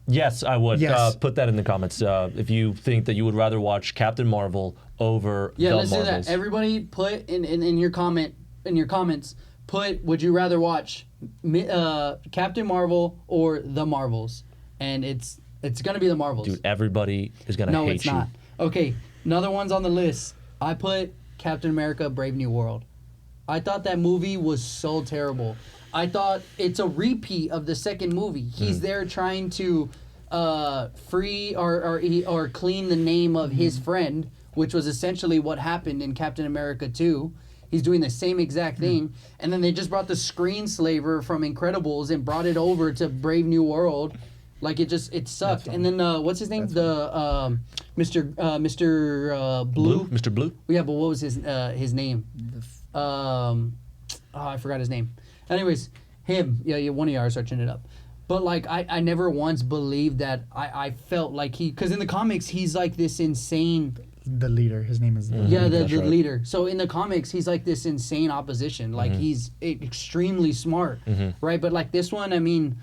Yes, I would. Yes. Put that in the comments if you think that you would rather watch Captain Marvel over Yeah, the let's Marvels. do that. Everybody put in your comments, would you rather watch Captain Marvel or the Marvels? And it's gonna be the Marvels. Dude, everybody is gonna No, hate it's you. not. Okay, another one's on the list. I put Captain America: Brave New World. I thought that movie was so terrible. I thought it's a repeat of the second movie. He's there trying to free or clean the name of his friend, which was essentially what happened in Captain America 2. He's doing the same exact thing, and then they just brought the screenslaver from Incredibles and brought it over to Brave New World. Like it sucked. And then what's his name? Mr. Blue. Mr. Blue. Yeah, but what was his name? I forgot his name. Anyways, him. Yeah, one of you are searching it up. But like, I never once believed that. I felt like because in the comics he's like this insane. The leader. His name is. The That's right. leader. So in the comics he's like this insane opposition. Like he's extremely smart, right? But like this one, I mean,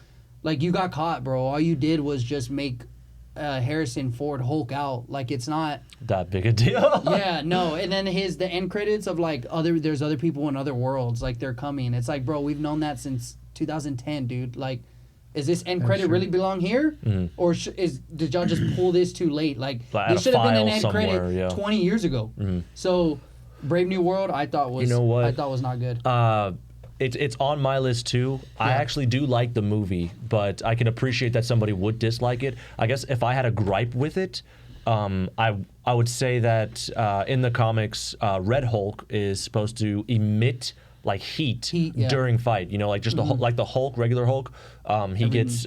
like you got caught, bro. All you did was just make Harrison Ford Hulk out. Like it's not That big a deal. yeah, no. And then the end credits of like there's other people in other worlds, like they're coming. It's like, bro, we've known that since 2010, dude. Like, is this end credit true. really belong here, or did y'all just pull this too late? Like, Like, this should have been an end somewhere, credit yeah. 20 years ago. So, Brave New World, I thought was You know what? I thought was not good. It's on my list too. I actually do like the movie, but I can appreciate that somebody would dislike it. I guess if I had a gripe with it, I would say that in the comics, Red Hulk is supposed to emit like heat yeah. during fight. You know, like just like the Hulk, regular Hulk. He gets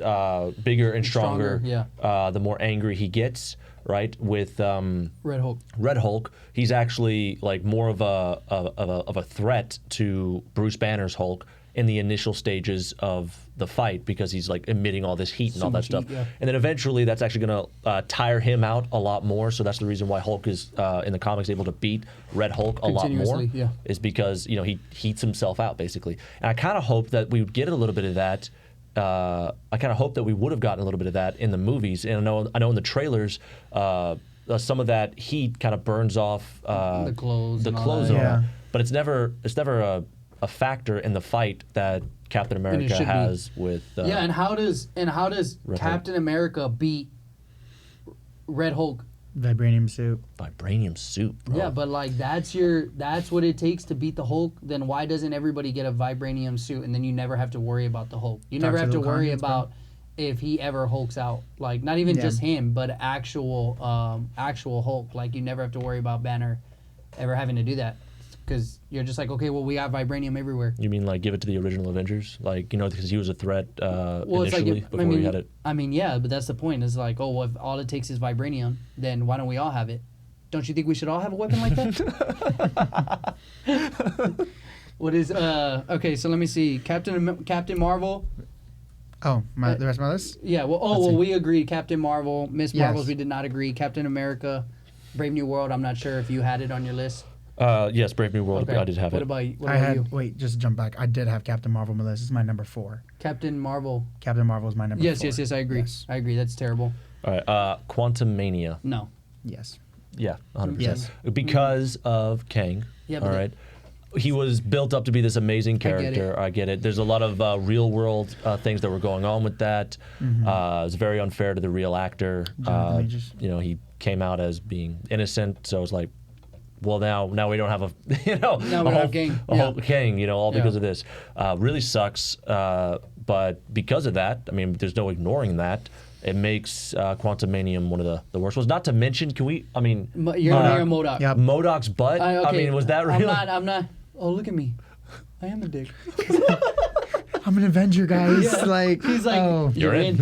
bigger and stronger. The more angry he gets. Right, with Red Hulk. Red Hulk, he's actually like more of a threat to Bruce Banner's Hulk in the initial stages of the fight because he's like emitting all this heat and all that much stuff. heat, yeah. And then eventually that's actually going to tire him out a lot more. So that's the reason why Hulk is in the comics able to beat Red Hulk a lot more. Continuously, yeah. Is because he heats himself out basically. And I kind of hope that we would get a little bit of that. I kind of hope that we would have gotten a little bit of that in the movies. And I know in the trailers, some of that heat kind of burns off The clothes and all clothes that. and all that. Yeah. But it's never a factor in the fight that Captain America should be. has with. Yeah, and how does Red Captain America beat Red Hulk? Vibranium suit. vibranium suit, bro. Yeah, but like that's what it takes to beat the Hulk. Then why doesn't everybody get a vibranium suit and then you never have to worry about the Hulk? You never have to worry about if he ever hulks out. Like not even just him, but actual Hulk. Like you never have to worry about Banner ever having to do that because you're just like, okay, well we got vibranium everywhere. You mean like give it to the original Avengers, like because he was a threat Well, it's initially like before we had it. I mean, yeah, but that's the point. It's like, oh, well, if all it takes is vibranium, then why don't we all have it? Don't you think we should all have a weapon like that? What is okay? So let me see. Captain Marvel. Oh, the rest of my list. Yeah. Well. Let's see. We agreed. Captain Marvel. Miss Yes. Marvels. We did not agree. Captain America. Brave New World. I'm not sure if you had it on your list. Yes, Brave New World. Okay. I did have What it. about you? What I about had. you? Wait, just to jump back. I did have Captain Marvel on my list. This is my number 4. Captain Marvel. Captain Marvel is my number 4. Yes. I agree. Yes. I agree. That's terrible. All right. Quantum Mania. No. Yes. Yeah, 100%. Yes. Because of Kang. Yeah, All but right. He was built up to be this amazing character. I get it. There's a lot of real world things that were going on with that. It was very unfair to the real actor. Jonathan Majors. He came out as being innocent, so it's like, well, now we don't have a Now we don't have Kang. Yeah. whole Kang, all because Yeah. of this. Really sucks. But because of that, I mean, there's no ignoring that. It makes Quantumanium one of the worst ones. Not to mention, You're a MODOK. Yep. MODOK's butt. Okay. I mean, was that real? I'm not. Oh, look at me. I am a dick. I'm an Avenger, guys. Yeah. Like He's like, oh. You're in.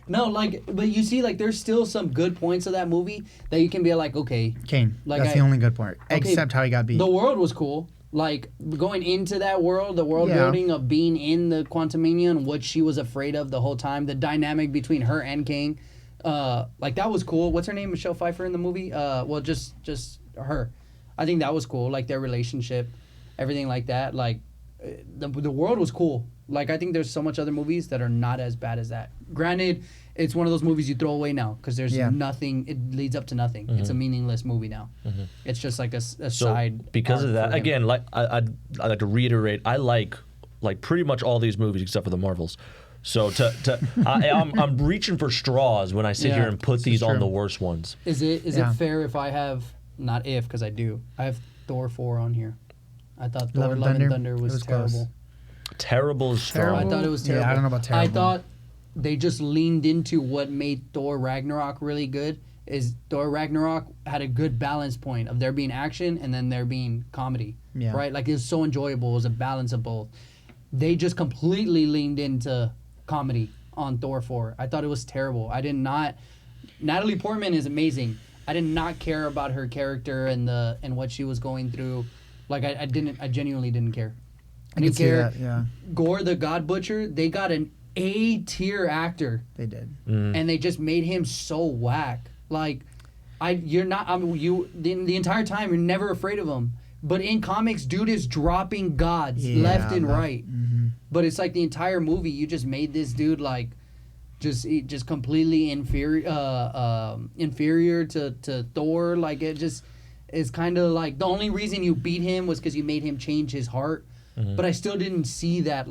No, but you see, there's still some good points of that movie that you can be like, okay, Kane. Like That's the only good part. okay, Except how he got beat. the world was cool. Like, going into that world, the world Yeah. building of being in the Quantumania and what she was afraid of the whole time, the dynamic between her and Kang, that was cool. What's her name? Michelle Pfeiffer in the movie? Just her. I think that was cool. Like, their relationship, everything like that. Like, the world was cool. Like, I think there's so much other movies that are not as bad as that. Granted, it's one of those movies you throw away now because there's nothing. It leads up to nothing. It's a meaningless movie now. It's just like a side. Because arc of that, for him. again, like I'd like to reiterate, I like pretty much all these movies except for the Marvels. So I'm reaching for straws when I sit Yeah. here and put these on true. the worst ones. Is it Yeah. fair if I have because I do. I have Thor 4 on here. I thought Thor Love Love and and Thunder? Thunder was It was close. terrible. Terrible is strong. I thought it was Yeah, terrible. I don't know about I terrible. thought they just leaned into what made Thor Ragnarok really good. Is Thor Ragnarok had a good balance point of there being action and then there being comedy. Yeah. Right? Like, it was so enjoyable. It was a balance of both. They just completely leaned into comedy on Thor 4. I thought it was terrible. I did not. Natalie Portman is amazing. I did not care about her character and what she was going through. Like, I genuinely didn't care. I I can didn't see care. that. Yeah, Gore the God Butcher, they got an A-tier actor they did. and they just made him so whack. Like, the entire time you're never afraid of him. But in comics, dude is dropping gods left and right. But it's like the entire movie, you just made this dude like just completely inferior to Thor. Like, it just is kind of like the only reason you beat him was because you made him change his heart. But I still didn't see that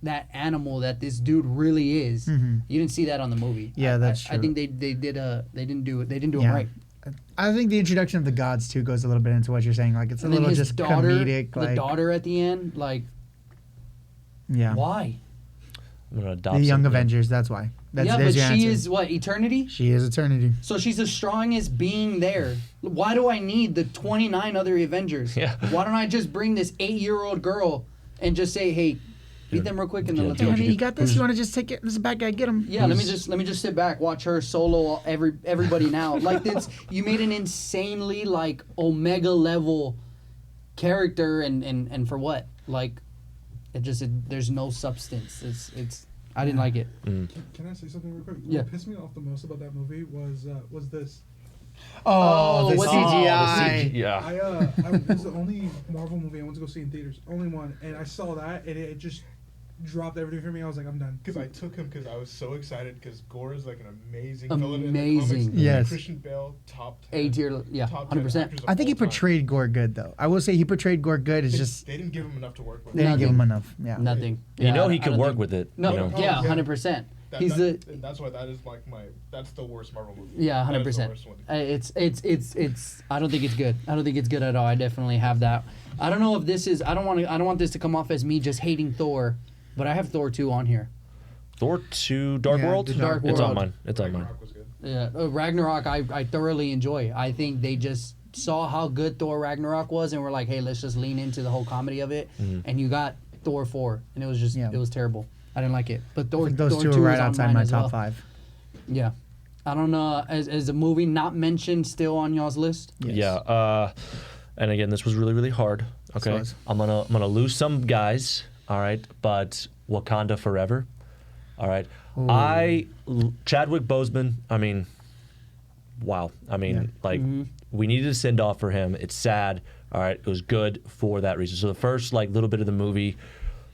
that animal that this dude really is. You didn't see that on the movie. Yeah, that's I true. think they didn't do it. They didn't do Yeah. it right. I think the introduction of the gods too goes a little bit into what you're saying. Like, it's a And then little his just daughter, comedic. the Like, daughter at the end, like, yeah, why? I'm gonna adopt the Young something. Avengers. That's why. Yeah, but There's your she answer. is what, Eternity? She is Eternity. So she's the strongest being there. Why do I need the 29 other Avengers? Yeah. Why don't I just bring this 8-year-old girl and just say, hey, beat them real quick and then Yeah, let's do go. what Honey, you got this. You want to just take it? This is a bad guy. Get him. Yeah, let me just sit back, watch her solo everybody now. Like, this, you made an insanely like Omega level character, and for what? Like, there's no substance. It's I didn't like it. Can I say something real quick? Yeah. What pissed me off the most about that movie was this. Oh, the what's- CGI. Yeah. It was the only Marvel movie I went to go see in theaters. Only one. And I saw that, and it just dropped everything for me. I was like, I'm done. Because I took him because I was so excited because Gore is like an amazing Amazing. villain in the comics. Yes. Christian Bale, top 10. A-tier, yeah, top 10 100%. actors of I think he all time. portrayed Gore good though. I will say he portrayed Gore good. It's just They didn't give him enough to work with. they didn't give Nothing. him enough. Yeah. Nothing. You know Yeah, he I could don't work think- with it. No, you know? yeah, yeah. 100%. That- He's that- the That's why that is like that's the worst Marvel movie. Yeah, That is the 100%. worst one. It's. I don't think it's good. I don't think it's good at all. I definitely have that. I don't know if this is. I don't want this to come off as me just hating Thor, but I have Thor 2 on here. Thor 2 Dark Yeah, World? the Dark It's on World. mine. It's on mine. Ragnarok was good. Yeah, Ragnarok. I thoroughly enjoy. I think they just saw how good Thor Ragnarok was, and were like, hey, let's just lean into the whole comedy of it. And you got Thor 4, and it was just Yeah. it was terrible. I didn't like it. But I Thor. think those Thor two 2 are right is on outside mine my as top well. 5. Yeah. I don't know, as a movie not mentioned, still on y'all's list. Yes. Yeah. And again, this was really, really hard. Okay. This was. I'm gonna lose some guys. All right. But Wakanda Forever. All right. Chadwick Boseman. I mean, wow. I mean, we needed a send off for him. It's sad. All right. It was good for that reason. So the first little bit of the movie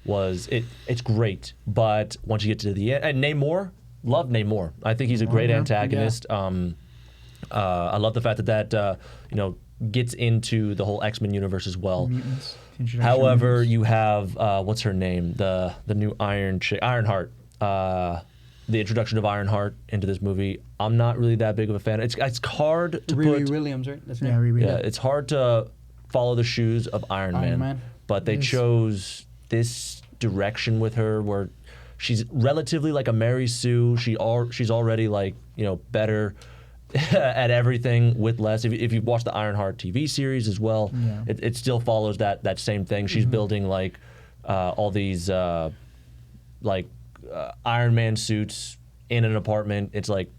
was it's great, but once you get to the end, and Namor, love Namor. I think he's a great antagonist. Yeah. I love the fact that gets into the whole X-Men universe as well. Mutants. However, you have what's her name, the new Ironheart. The introduction of Ironheart into this movie, I'm not really that big of a fan. It's hard to Riri Williams, right? That's yeah, Riri. Yeah, it's hard to follow the shoes of Iron Man. But they chose this direction with her where she's relatively like a Mary Sue. She's already better at everything with less. If you've watched the Ironheart TV series as well, it still follows that same thing. She's building all these Iron Man suits in an apartment. It's like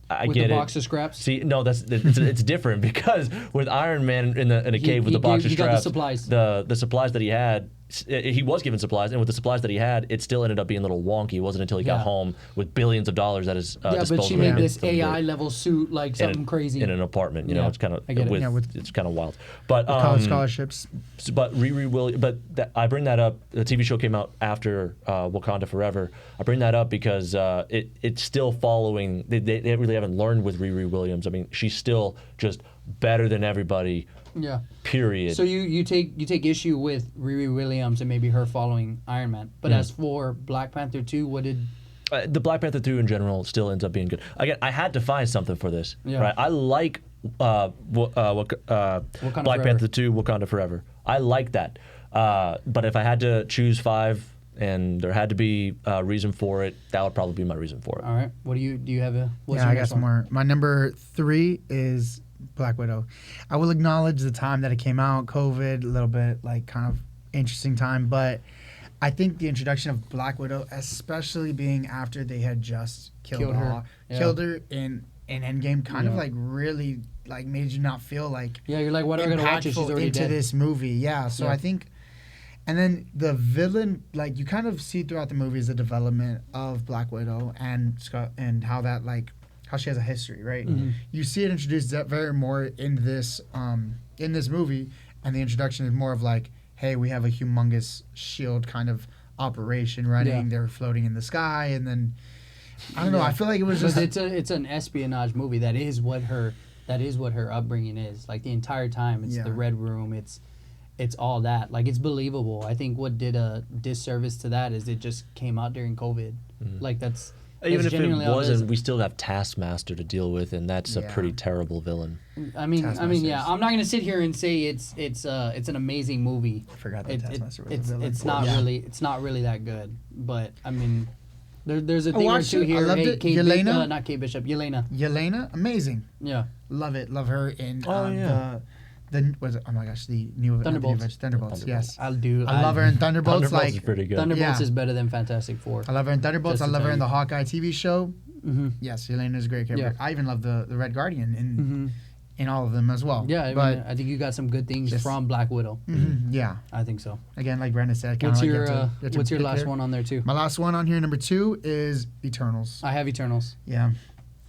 I with get the it. box of scraps. See, no, it's different because with Iron Man in a cave with the box of scraps, the supplies that he had. He was given supplies, and with the supplies that he had, it still ended up being a little wonky. It wasn't until he got home with billions of dollars at his disposal. But she made this AI level suit something crazy in an apartment. It's kind of it's kind of wild. But college scholarships. But Riri Williams. But I bring that up. The TV show came out after Wakanda Forever. I bring that up because it's still following. They really haven't learned with Riri Williams. I mean, she's still just better than everybody. Yeah. Period. So you take issue with Riri Williams and maybe her following Iron Man. But as for Black Panther 2, what did... the Black Panther 2 in general still ends up being good. Again, I had to find something for this. Yeah. Right? I like Black Panther 2, Wakanda Forever. I like that. But if I had to choose 5 and there had to be a reason for it, that would probably be my reason for it. All right. What do you have I got some more. My number 3 is Black Widow. I will acknowledge the time that it came out, COVID, a little bit kind of interesting time, but I think the introduction of Black Widow, especially being after they had just killed her in Endgame, kind of really made you not feel you're like, what am I gonna watch if she's already into dead? This movie. Yeah, so I think, and then the villain, you kind of see throughout the movies the development of Black Widow and how that how she has a history, right? Mm-hmm. You see it introduced very more in this movie, and the introduction is more of hey, we have a humongous shield kind of operation running. Yeah. They're floating in the sky, and then I don't know. I feel like it was just it's an espionage movie. That is what her upbringing is. The entire time, it's the Red Room. It's all that. It's believable. I think what did a disservice to that is it just came out during COVID. Mm-hmm. That's. Even if it wasn't, we still have Taskmaster to deal with, and that's a pretty terrible villain. I mean, yeah. I'm not gonna sit here and say it's an amazing movie. I forgot that Taskmaster was a villain. It's not really that good. But I mean, there's a thing or two here. I loved it. Yelena, not Kate Bishop. Yelena, amazing. Yeah, love it. Love her in the new Thunderbolts. Yes, I love her in Thunderbolts. Thunderbolts is pretty good. Thunderbolts is better than Fantastic Four. I love her in Thunderbolts. I love her in the Hawkeye TV show. Mm-hmm. Yes, Yelena is a great character. Yeah. I even love the Red Guardian in all of them as well. Yeah, I think you got some good things from Black Widow. Mm-hmm. Yeah, I think so. Again, like Brandon said, what's your last one on there too? My last one on here, number 2, is Eternals. I have Eternals. Yeah.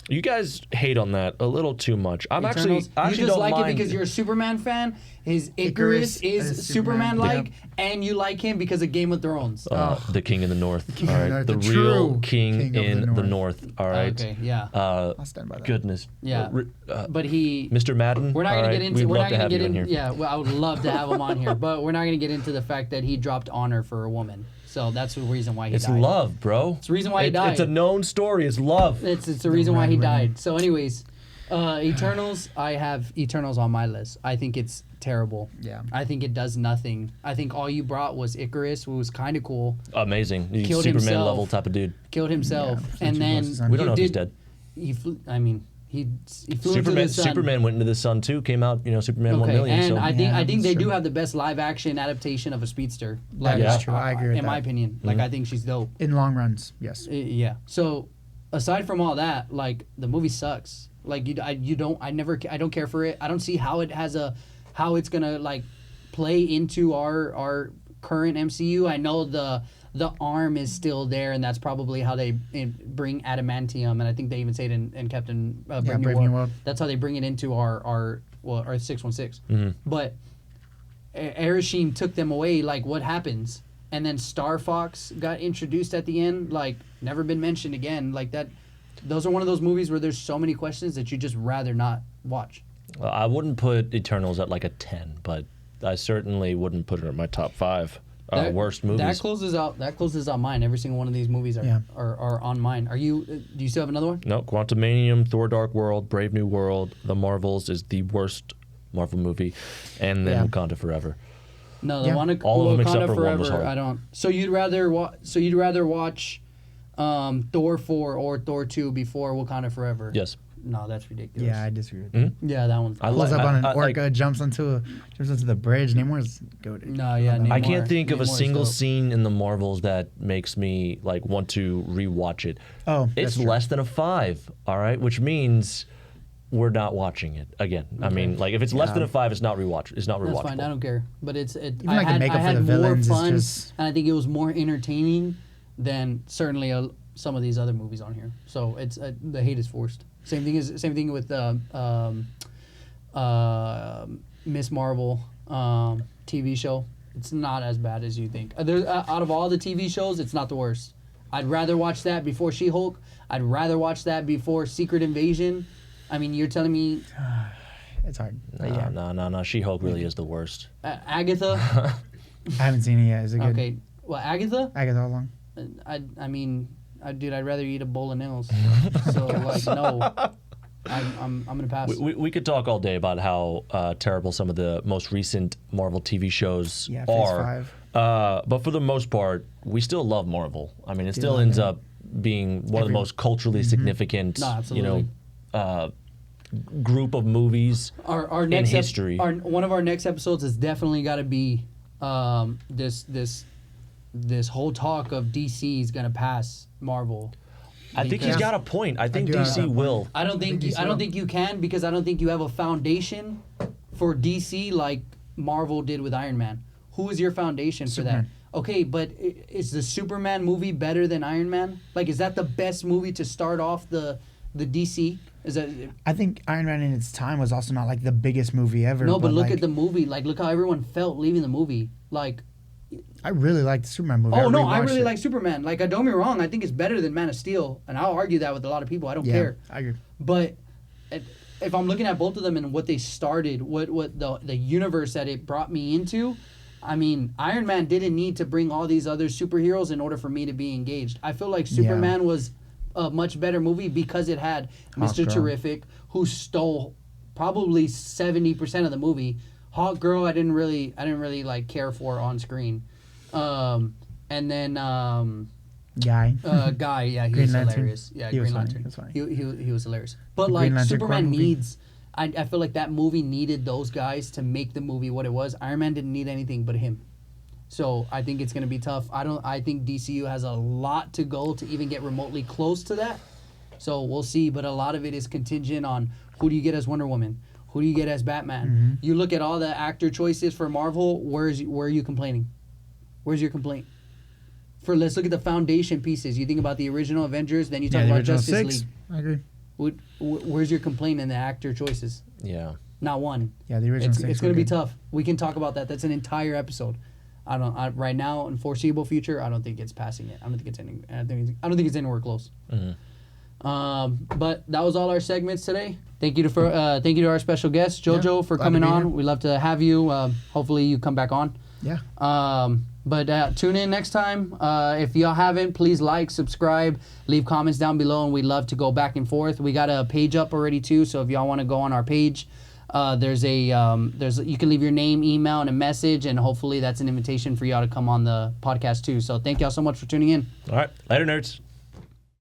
You guys hate on that a little too much. I actually you just don't like mind. it because you're a Superman fan. His Icarus is Superman-like, and you like him because of Game of Thrones. The King in the North. All right, the real King in the North. All right. Okay. Yeah. I'll stand by that. Goodness. Yeah. But Mr. Madden. We're not going to get into. We'd We're love not to going have to get you in in. here. Yeah. Well, I would love to have him on here, but we're not going to get into the fact that he dropped honor for a woman. So that's the reason why he died. It's love, bro. It's the reason why he died. It's a known story. It's love. It's the reason why he died. So, anyways, Eternals. I have Eternals on my list. I think it's terrible. Yeah. I think it does nothing. I think all you brought was Icarus, who was kind of cool. Amazing. Killed Superman himself. level type of dude. Killed himself, and then we don't know if he's dead. He flew. I mean, he flew into the sun. Superman went into the sun too. Came out, Superman 1 million. And so. I think they do have the best live action adaptation of a speedster. That's true. I agree with in that. my opinion. I think she's dope. In long runs, yes. Yeah. So aside from all that, like the movie sucks. Like I don't care for it. I don't see how how it's gonna like play into our current MCU. I know the arm is still there, and that's probably how they bring adamantium, and I think they even say it in Captain Brave New World. That's how they bring it into our 616. Mm-hmm. But Erishim took them away. Like, what happens? And then Star Fox got introduced at the end, like never been mentioned again. Like that. Those are one of those movies where there's so many questions that you just rather not watch. Well, I wouldn't put Eternals at like a 10, but I certainly wouldn't put it in my top 5 worst movies. That closes out mine. Every single one of these movies are on mine. Do you still have another one? No, Quantumanium, Thor: Dark World, Brave New World, The Marvels is the worst Marvel movie, and then Wakanda Forever. No, all of them except for Forever, one was hard. I don't. So you'd rather watch Thor 4 or Thor 2 before Wakanda Forever? Yes. No, that's ridiculous. Yeah, I disagree with that. Yeah, that one's. Pulls up on an orca, jumps onto the bridge. Namor's goated. No, yeah, I can't think of a Namor's single dope. scene in the Marvels that makes me like want to rewatch it. Oh, It's that's true. less than a 5, all right, which means we're not watching it again. I mean, like if it's less than a 5, it's not rewatchable. That's fine. I don't care. But Even like the makeup for the villains is just. and I think it was more entertaining than certainly some of these other movies on here. So it's the hate is forced. Same thing with Miss Marvel TV show. It's not as bad as you think. Out of all the TV shows, it's not the worst. I'd rather watch that before She-Hulk. I'd rather watch that before Secret Invasion. I mean, you're telling me... It's hard. No. She-Hulk really is the worst. Agatha? I haven't seen it yet. Is it good? Okay. Well, Agatha? Agatha how long? I mean, dude, I'd rather eat a bowl of nails. So, like, no. I'm going to pass. We could talk all day about how terrible some of the most recent Marvel TV shows Yeah, Phase are. 5. But for the most part, we still love Marvel. I mean, it still ends up being one of the most culturally significant, group of movies our in next history. One of our next episodes has definitely got to be this whole talk of DC is going to pass Marvel. I think he's got a point. I think DC will. I don't think you can, because I don't think you have a foundation for DC like Marvel did with Iron Man. Who is your foundation Superman. for that? Okay, but is the Superman movie better than Iron Man? Like, is that the best movie to start off the DC? Is that? I think Iron Man in its time was also not like the biggest movie ever. No, but look at the movie. Like, look how everyone felt leaving the movie. Like, I really liked the Superman movie. oh no, I really like Superman. Like, don't me wrong, I think it's better than Man of Steel, and I'll argue that with a lot of people. I don't care. I agree. But if I'm looking at both of them and what they started, what the universe that it brought me into, I mean, Iron Man didn't need to bring all these other superheroes in order for me to be engaged. I feel like Superman was a much better movie because it had Mr. Terrific, who stole probably 70% of the movie. Hawk Girl, I didn't really like care for on screen. And then Guy. Guy, yeah, he Green was Lantern. hilarious. Yeah, He was Green funny. Lantern. He was funny. He was hilarious. But The like Green Lantern Superman Corps movie. needs, I feel like that movie needed those guys to make the movie what it was. Iron Man didn't need anything but him. So I think it's gonna be tough. I think DCU has a lot to go to even get remotely close to that. So we'll see. But a lot of it is contingent on who do you get as Wonder Woman, who do you get as Batman. Mm-hmm. You look at all the actor choices for Marvel. Where are you complaining? Where's your complaint? Let's look at the foundation pieces. You think about the original Avengers, then you talk the about original Justice 6. League. I agree. Where's your complaint in the actor choices? Yeah. Not one. Yeah, the original 6. It's going to be tough. We can talk about that. That's an entire episode. Right now in foreseeable future, I don't think it's passing it. I don't think it's anywhere close. Mm-hmm. But that was all our segments today. Thank you to our special guest Jojo for glad to coming be on. here. We'd love to have you. Hopefully you come back on. Yeah. But tune in next time. If y'all haven't, please like, subscribe, leave comments down below, and we'd love to go back and forth. We got a page up already too, so if y'all want to go on our page, you can leave your name, email, and a message, and hopefully that's an invitation for y'all to come on the podcast too. So thank y'all so much for tuning in. All right. Later, nerds.